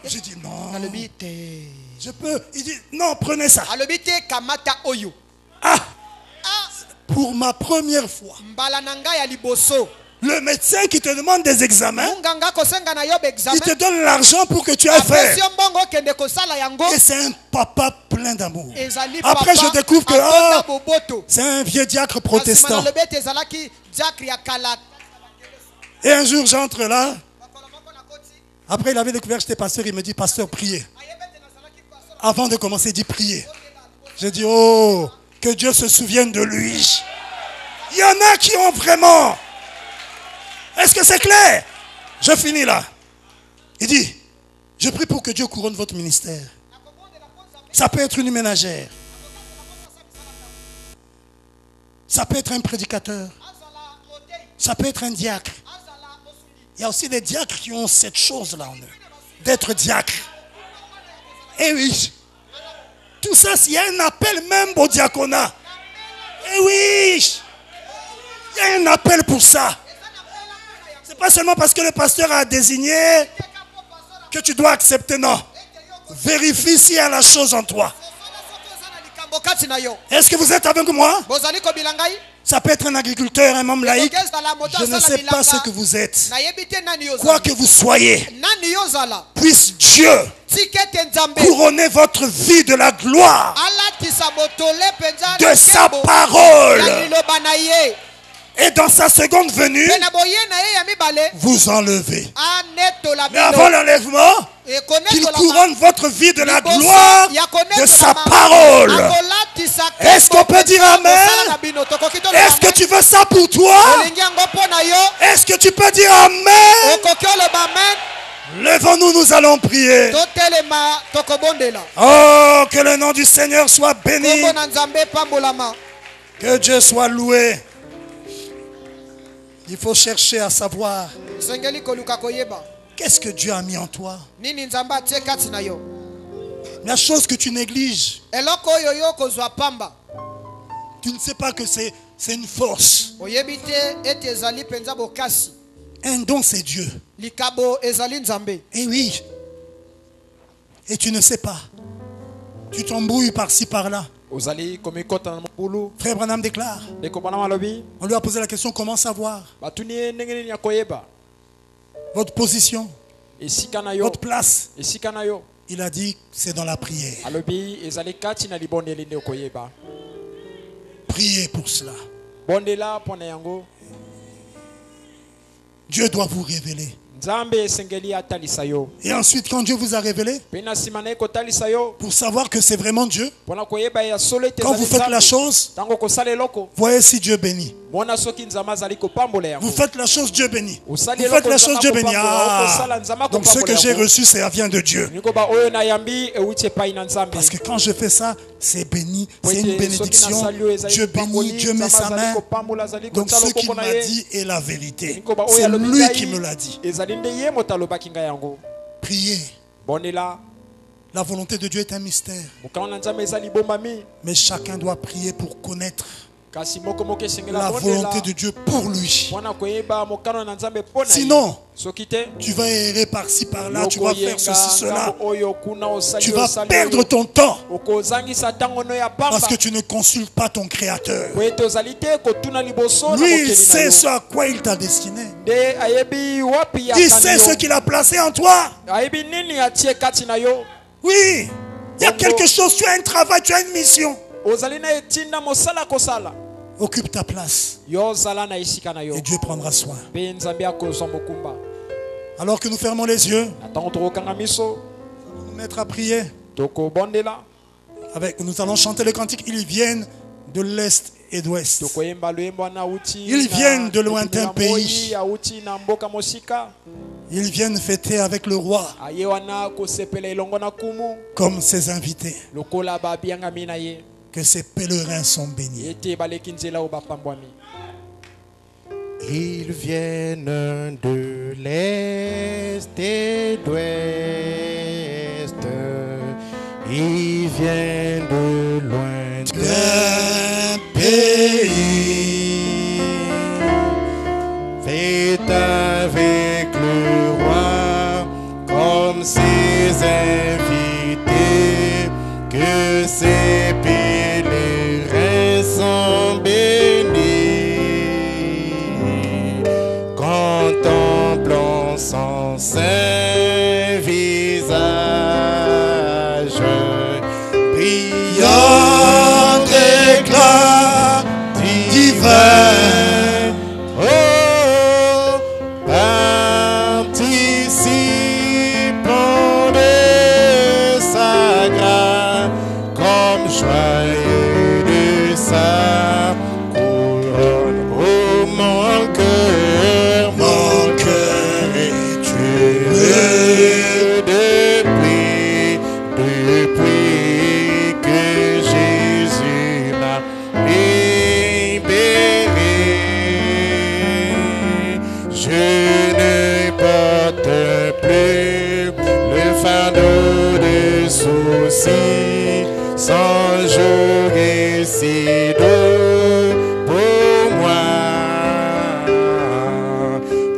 Je dis non. Je peux. Il dit non, prenez ça. Ah, pour ma première fois, le médecin qui te demande des examens, il te donne l'argent pour que tu ailles faire. Et c'est un papa plein d'amour. Après, je découvre que c'est un vieux diacre protestant. Et un jour, j'entre là. Après, il avait découvert que j'étais pasteur. Il me dit, pasteur, priez. Avant de commencer, il dit, priez. J'ai dit, oh, que Dieu se souvienne de lui. Il y en a qui ont vraiment... Est-ce que c'est clair? Je finis là. Il dit, je prie pour que Dieu couronne votre ministère. Ça peut être une ménagère. Ça peut être un prédicateur. Ça peut être un diacre. Il y a aussi des diacres qui ont cette chose-là en eux. D'être diacre. Et oui. Tout ça, s'il y a un appel même au diaconat. Et oui. Il y a un appel pour ça. C'est pas seulement parce que le pasteur a désigné que tu dois accepter, non. Vérifie s'il y a la chose en toi. Est-ce que vous êtes avec moi? Ça peut être un agriculteur, un membre laïque. Je ne sais pas ce que vous êtes. Quoi que vous soyez, puisse Dieu couronner votre vie de la gloire de sa parole. Et dans sa seconde venue, vous enlevez. Mais avant l'enlèvement, qu'il couronne votre vie de la gloire de sa parole. Est-ce qu'on peut dire amen? Est-ce que tu veux ça pour toi? Est-ce que tu peux dire amen? Levons-nous, nous allons prier. Oh, que le nom du Seigneur soit béni. Que Dieu soit loué. Il faut chercher à savoir qu'est-ce que Dieu a mis en toi. La chose que tu négliges, tu ne sais pas que c'est une force. Un don, c'est Dieu. Et oui. Et tu ne sais pas. Tu t'embrouilles par-ci, par-là. Frère Branham déclare. On lui a posé la question, comment savoir votre position, votre place. Il a dit, c'est dans la prière. Priez pour cela. Dieu doit vous révéler. Et ensuite, quand Dieu vous a révélé, pour savoir que c'est vraiment Dieu, quand vous faites la chose, voyez si Dieu bénit. Vous faites la chose, Dieu bénit. Vous faites la chose, Dieu bénit. Donc ce que j'ai reçu, ça vient de Dieu. Parce que quand je fais ça, c'est béni, c'est une bénédiction. Dieu bénit, Dieu met sa main. Donc ce qu'il m'a dit est la vérité. C'est lui qui me l'a dit. Priez. La volonté de Dieu est un mystère. Mais chacun doit prier pour connaître la volonté de Dieu pour lui. Sinon, tu vas errer par-ci, par-là, tu vas faire ceci, cela. Tu vas perdre ton temps parce que tu ne consultes pas ton Créateur. Lui, il sait ce à quoi il t'a destiné. Il sait ce qu'il a placé en toi. Oui, il y a quelque chose, tu as un travail, tu as une mission. Occupe ta place et Dieu prendra soin. Alors que nous fermons les yeux, nous allons nous mettre à prier. Nous allons chanter le cantique. Ils viennent de l'Est et d'Ouest. Ils viennent de lointains pays. Ils viennent fêter avec le roi comme ses invités. Que ces pèlerins sont bénis. Ils viennent de l'Est et d'Ouest. Ils viennent de loin d'un pays. Faites avec le roi comme ses invités. Que ces pèlerins sont bénis. vain. Oh, participons de sa grâce, comme joyeux de sa couronne. Oh, mon cœur est heureux depuis que Jésus m'a libéré. Je ne porte plus le fardeau de soucis, sans jour et si doux pour moi.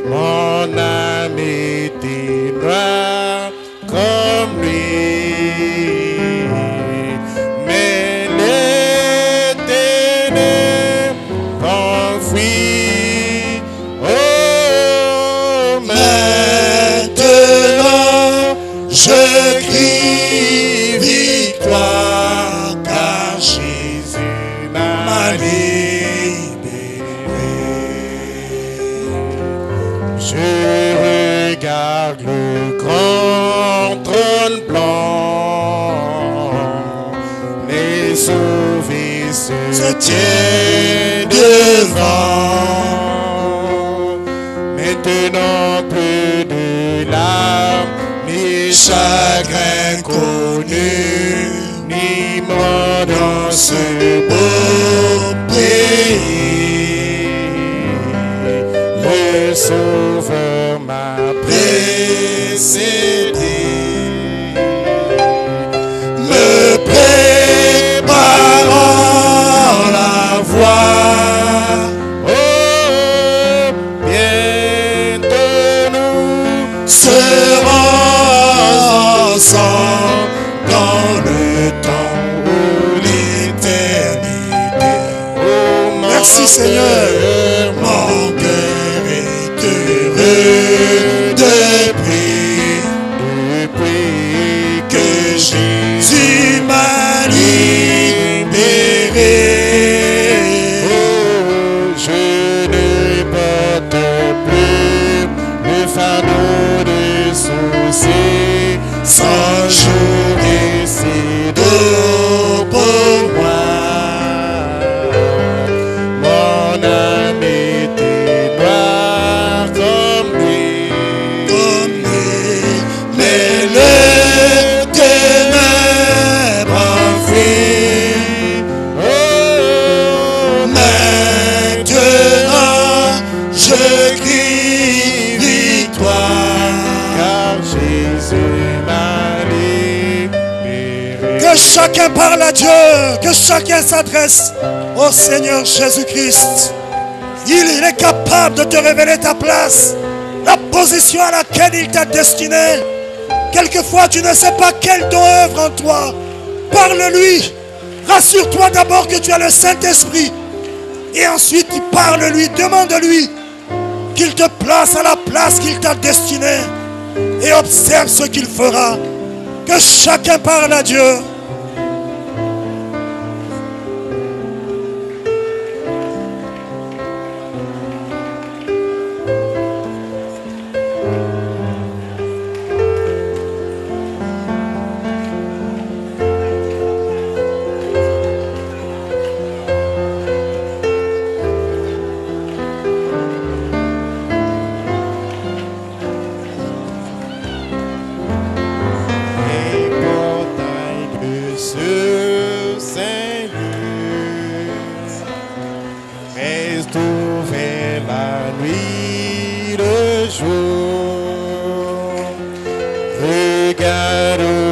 Mon âme était noire comme lui, mais l'Éternel m'enfuit. Oh, maintenant je crie victoire, car Jésus m'a libéré. Je regarde le grand trône blanc, les sauvés se tiennent devant. Maintenant peu de larmes, ni chagrins connus, ni mort dans ce beau pays. Le Sauveur m'a précédé, me préparant la voie. Oh, bientôt nous serons ensemble dans le temps ou l'éternité. Oh, merci Seigneur, mon cœur est heureux depuis que Jésus m'a libéré. Oh, je ne porte plus le fardeau de soucis, sans jour et si doux pour moi. Mon âme était noire comme lui, mais le ténèbre m'enfuit. Oh, maintenant je crie victoire, car Jésus m'a libéré. Que chacun parle à Dieu, que chacun s'adresse au Seigneur Jésus-Christ. Il est capable de te révéler ta place, la position à laquelle il t'a destiné. Quelquefois tu ne sais pas quel don œuvre en toi. Parle-lui. Rassure-toi d'abord que tu as le Saint-Esprit. Et ensuite parle-lui, demande-lui qu'il te place à la place qu'il t'a destinée. Et observe ce qu'il fera. Que chacun parle à Dieu.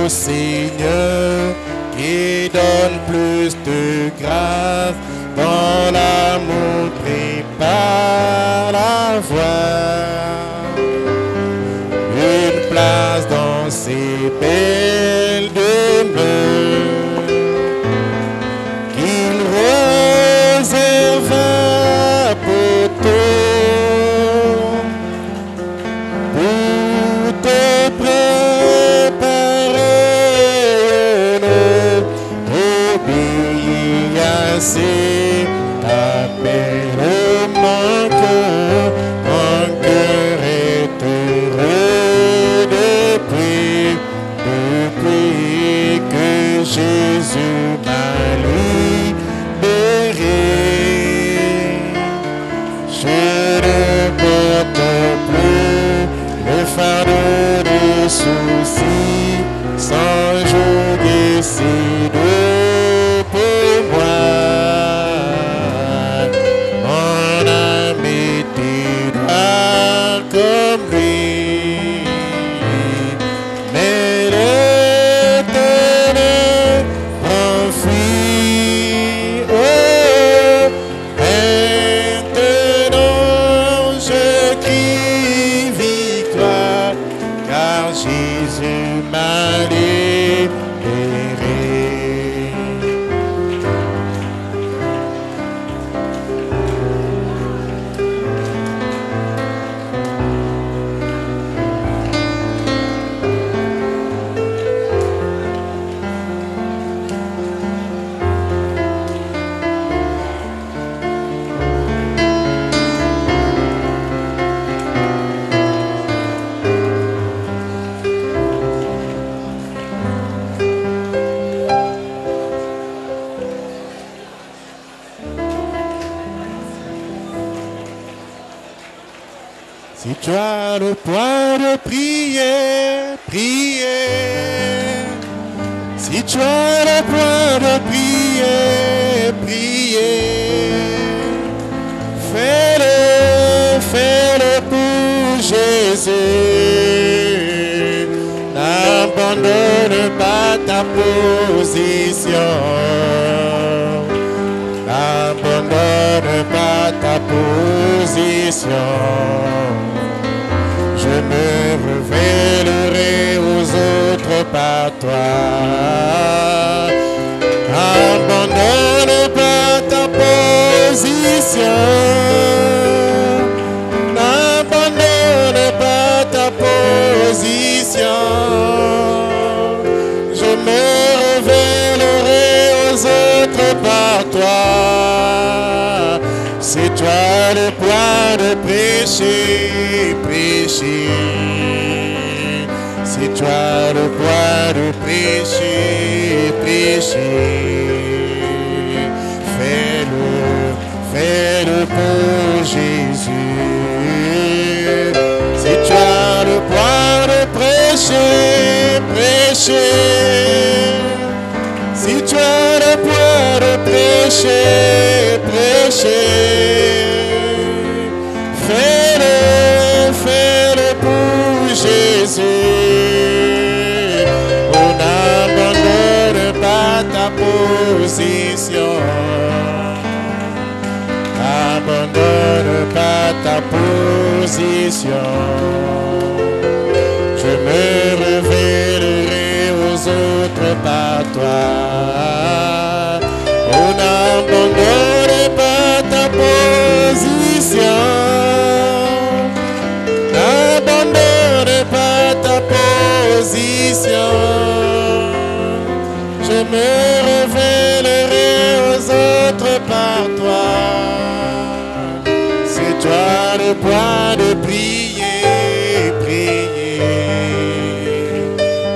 Seigneur qui donne plus de grâce, dans l'amour prépare la voie, une place dans ses belles demeures qu'il réserva pour te préparer mon cœur est heureux depuis que Jésus m'a libéré. Je ne porte plus le fardeau des soucis, sans joug si doux pour moi. Mon ami était droit comme lui, mais l'Éternel enfuit. Oh, maintenant je crie victoire, car Jésus m'a libéré. Si tu as le point de prier, prier. Si tu as le point de prier, prier. Fais-le, fais-le pour Jésus. N'abandonne pas ta position. N'abandonne pas ta position. Je me révélerai aux autres par toi. N'abandonne pas ta position. N'abandonne pas ta position. Je me révélerai aux autres par toi. C'est toi le point de prêcher, prêcher. C'est toi le point de prêcher, prêcher. Fais-le, fais-le pour Jésus. C'est toi le point de prêcher, prêcher. Si tu as le point de prêcher, prêcher. Fais-le, fais-le pour Jésus. On n'abandonne pas ta position. N'abandonne pas ta position. Je me révélerai aux autres par toi. On n'abandonne pas ta position. N'abandonne pas ta position. Je me révélerai aux autres par toi. C'est toi le point de prier, prier.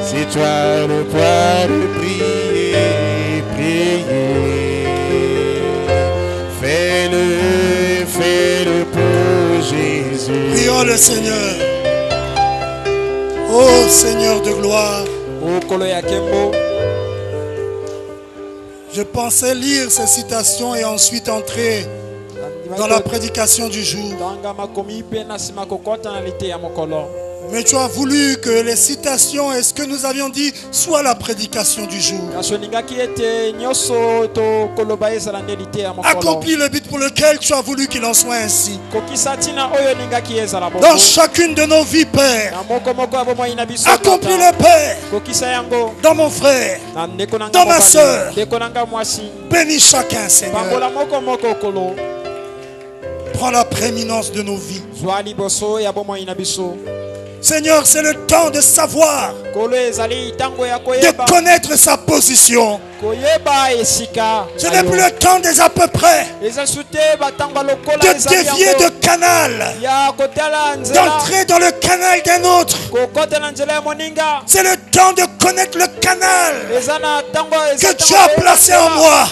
C'est toi le point de prier, prier. Fais-le, fais-le pour Jésus. Prions le Seigneur. Oh Seigneur de gloire. Je pensais lire ces citations et ensuite entrer dans la prédication du jour. Mais tu as voulu que les citations et ce que nous avions dit soit la prédication du jour. Accomplis le but pour lequel tu as voulu qu'il en soit ainsi. Dans chacune de nos vies, Père. Accomplis le Père. Dans mon frère. Dans ma soeur. Bénis chacun, Seigneur. Prends la prééminence de nos vies. Seigneur, c'est le temps de savoir, de connaître sa position. Ce n'est plus le temps des à peu près, de dévier de canal, d'entrer dans le canal d'un autre. C'est le temps de connaître le canal que Dieu a placé en moi.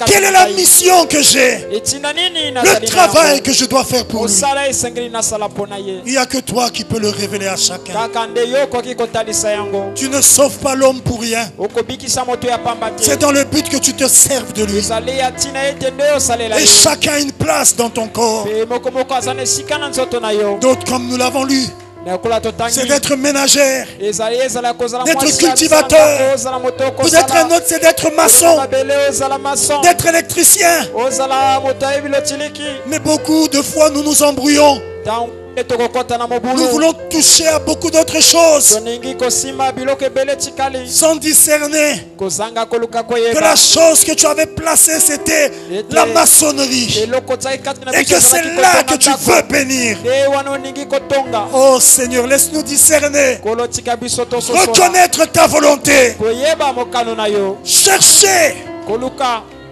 Quelle est la mission que j'ai? Le travail que je dois faire pour lui. Il n'y a que toi qui peux le révéler à chacun. Tu ne sauves pas l'homme pour rien. C'est dans le but que tu te serves de lui. Et chacun a une place dans ton corps. D'autres, comme nous l'avons lu, c'est d'être ménagère, d'être cultivateur. Vous êtes un autre, c'est d'être maçon, d'être électricien. Mais beaucoup de fois, nous nous embrouillons. Nous voulons toucher à beaucoup d'autres choses sans discerner que la chose que tu avais placée, c'était la maçonnerie et que c'est là que tu veux bénir. Oh Seigneur, laisse-nous discerner, reconnaître ta volonté, chercher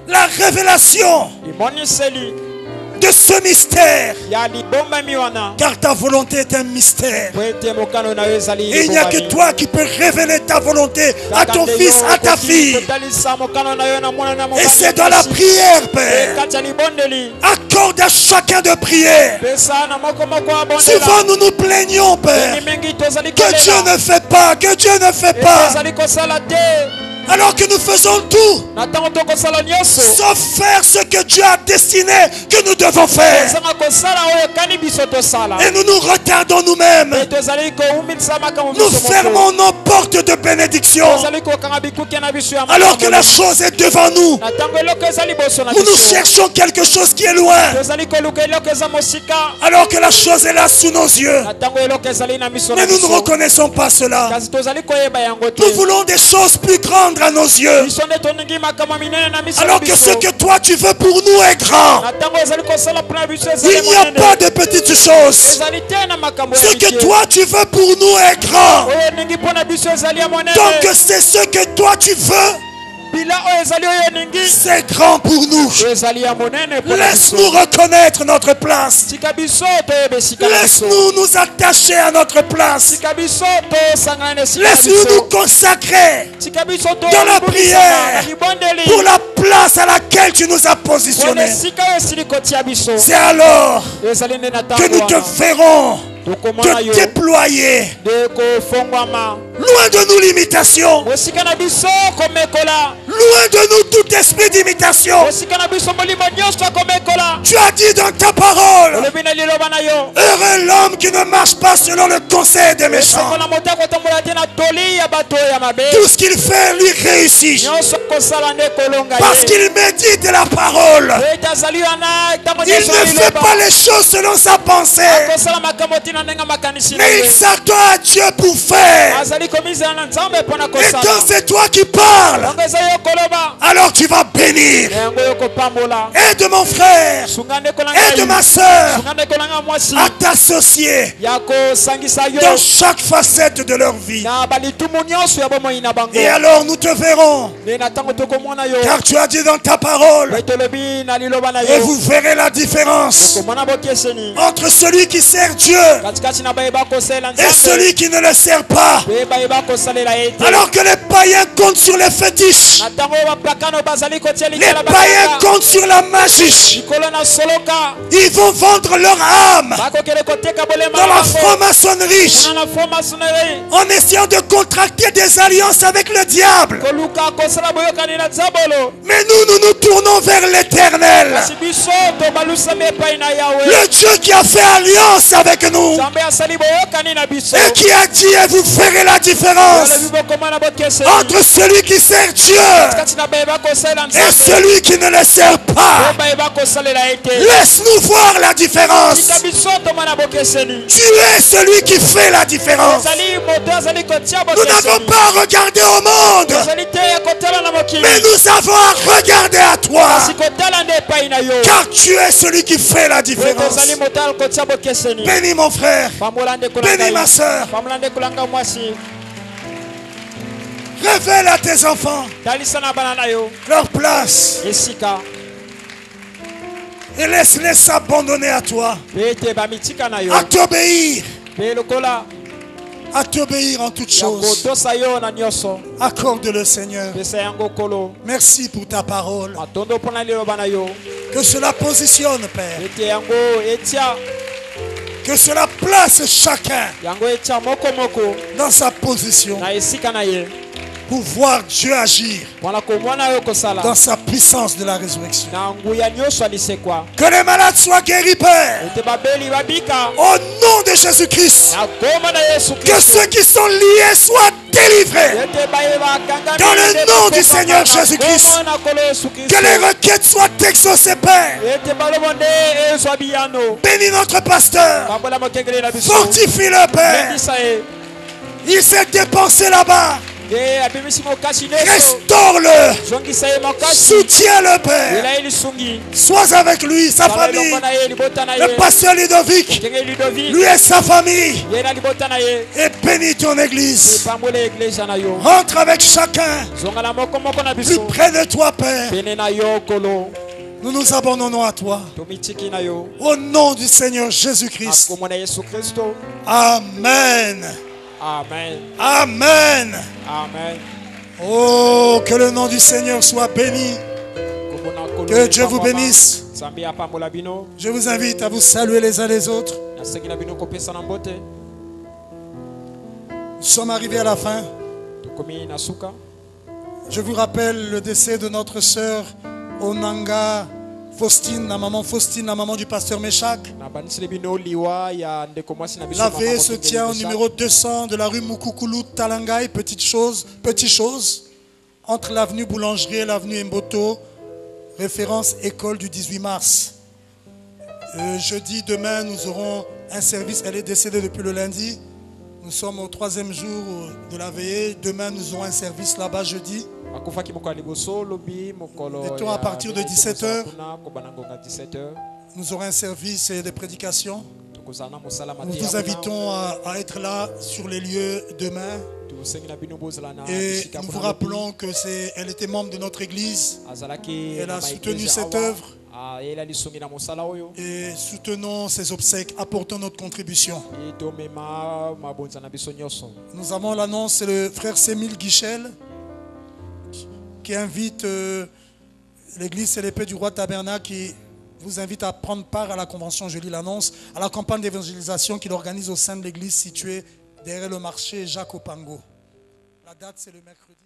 la révélation de ce mystère, car ta volonté est un mystère et il n'y a que toi qui peux révéler ta volonté à ton fils, à ta fille. Et c'est dans la prière, Père. Accorde à chacun de prier. Souvent nous nous plaignons, Père, que Dieu ne fait pas, que Dieu ne fait pas, alors que nous faisons tout sauf faire ce que Dieu a destiné que nous devons faire. Et nous nous retardons nous-mêmes. Nous fermons nos portes de bénédiction alors que la chose est devant nous. Nous cherchons quelque chose qui est loin alors que la chose est là sous nos yeux. Mais nous ne reconnaissons pas cela. Nous voulons des choses plus grandes à nos yeux, alors que ce que toi tu veux pour nous est grand. Il n'y a pas de petites choses. Ce que toi tu veux pour nous est grand. Donc c'est ce que toi tu veux, c'est grand pour nous. Laisse-nous reconnaître notre place. Laisse-nous nous attacher à notre place. Laisse-nous nous consacrer dans la prière pour la place à laquelle tu nous as positionnés. C'est alors que nous te verrons te déployer loin de nous l'imitation, loin de nous tout esprit d'imitation. Tu as dit dans ta parole, heureux l'homme qui ne marche pas selon le conseil des méchants. Tout ce qu'il fait lui réussit parce qu'il médite la parole. Il ne fait pas les choses selon sa pensée, mais il s'attend à Dieu pour faire. Et quand c'est toi qui parles, alors tu vas bénir. Aide mon frère, aide ma soeur à t'associer dans chaque facette de leur vie. Et alors nous te verrons, car tu as dit dans ta parole, et vous verrez la différence entre celui qui sert Dieu et celui qui ne le sert pas. Alors que les païens comptent sur les fétiches, les païens comptent sur la magie, ils vont vendre leur âme dans la franc-maçonnerie en essayant de contracter des alliances avec le diable. Mais nous nous tournons vers l'Éternel, le Dieu qui a fait alliance avec nous et qui a dit, et vous verrez la différence entre celui qui sert Dieu et celui qui ne le sert pas. Laisse-nous voir la différence. Tu es celui qui fait la différence. Nous n'avons pas regardé au monde, mais nous avons à regarder à toi. Car tu es celui qui fait la différence. Bénis mon frère. Bénis ma soeur. Révèle à tes enfants leur place. Et laisse-les s'abandonner à toi. À t'obéir. À t'obéir en toutes choses. Accorde-le, Seigneur. Merci pour ta parole. Que cela positionne, Père. Que cela place chacun dans sa position pour voir Dieu agir dans sa puissance de la résurrection. Que les malades soient guéris, Père. Au nom de Jésus-Christ. Que ceux qui sont liés soient délivrés. Dans le nom du Seigneur Jésus-Christ. Que les requêtes soient exaucées, Père. Bénis notre pasteur. Fortifie-le, Père. Il s'est dépensé là-bas. Restaure-le. Soutiens-le, Père. Sois avec lui, sa famille. Le pasteur Ludovic, lui et sa famille. Et bénis ton église. Rentre avec chacun plus près de toi, Père. Nous nous abandonnons à toi. Au nom du Seigneur Jésus-Christ. Amen. Amen. Amen. Amen. Oh, que le nom du Seigneur soit béni. Que Dieu vous bénisse. Je vous invite à vous saluer les uns les autres. Nous sommes arrivés à la fin. Je vous rappelle le décès de notre sœur Onanga Faustine, la maman du pasteur Meshach. La veille se tient au numéro 200 de la rue Mukukulu, Talangay, petite chose, entre l'avenue Boulangerie et l'avenue Mboto, référence école du 18 mars. Jeudi, demain, nous aurons un service. Elle est décédée depuis le lundi. Nous sommes au 3e jour de la veillée. Demain, nous aurons un service là-bas jeudi. Mettons à partir de 17h. Nous aurons un service et des prédications. Nous vous invitons à être là sur les lieux demain. Et nous vous rappelons qu'elle était membre de notre église. Elle a soutenu cette œuvre. Et soutenons ses obsèques, apportons notre contribution. Nous avons l'annonce, c'est le frère Sémile Guichel qui invite l'église C'est l'épée du roi Tabernacle, qui vous invite à prendre part à la convention, je lis l'annonce, à la campagne d'évangélisation qu'il organise au sein de l'église située derrière le marché Jacques Opango. La date, c'est le mercredi.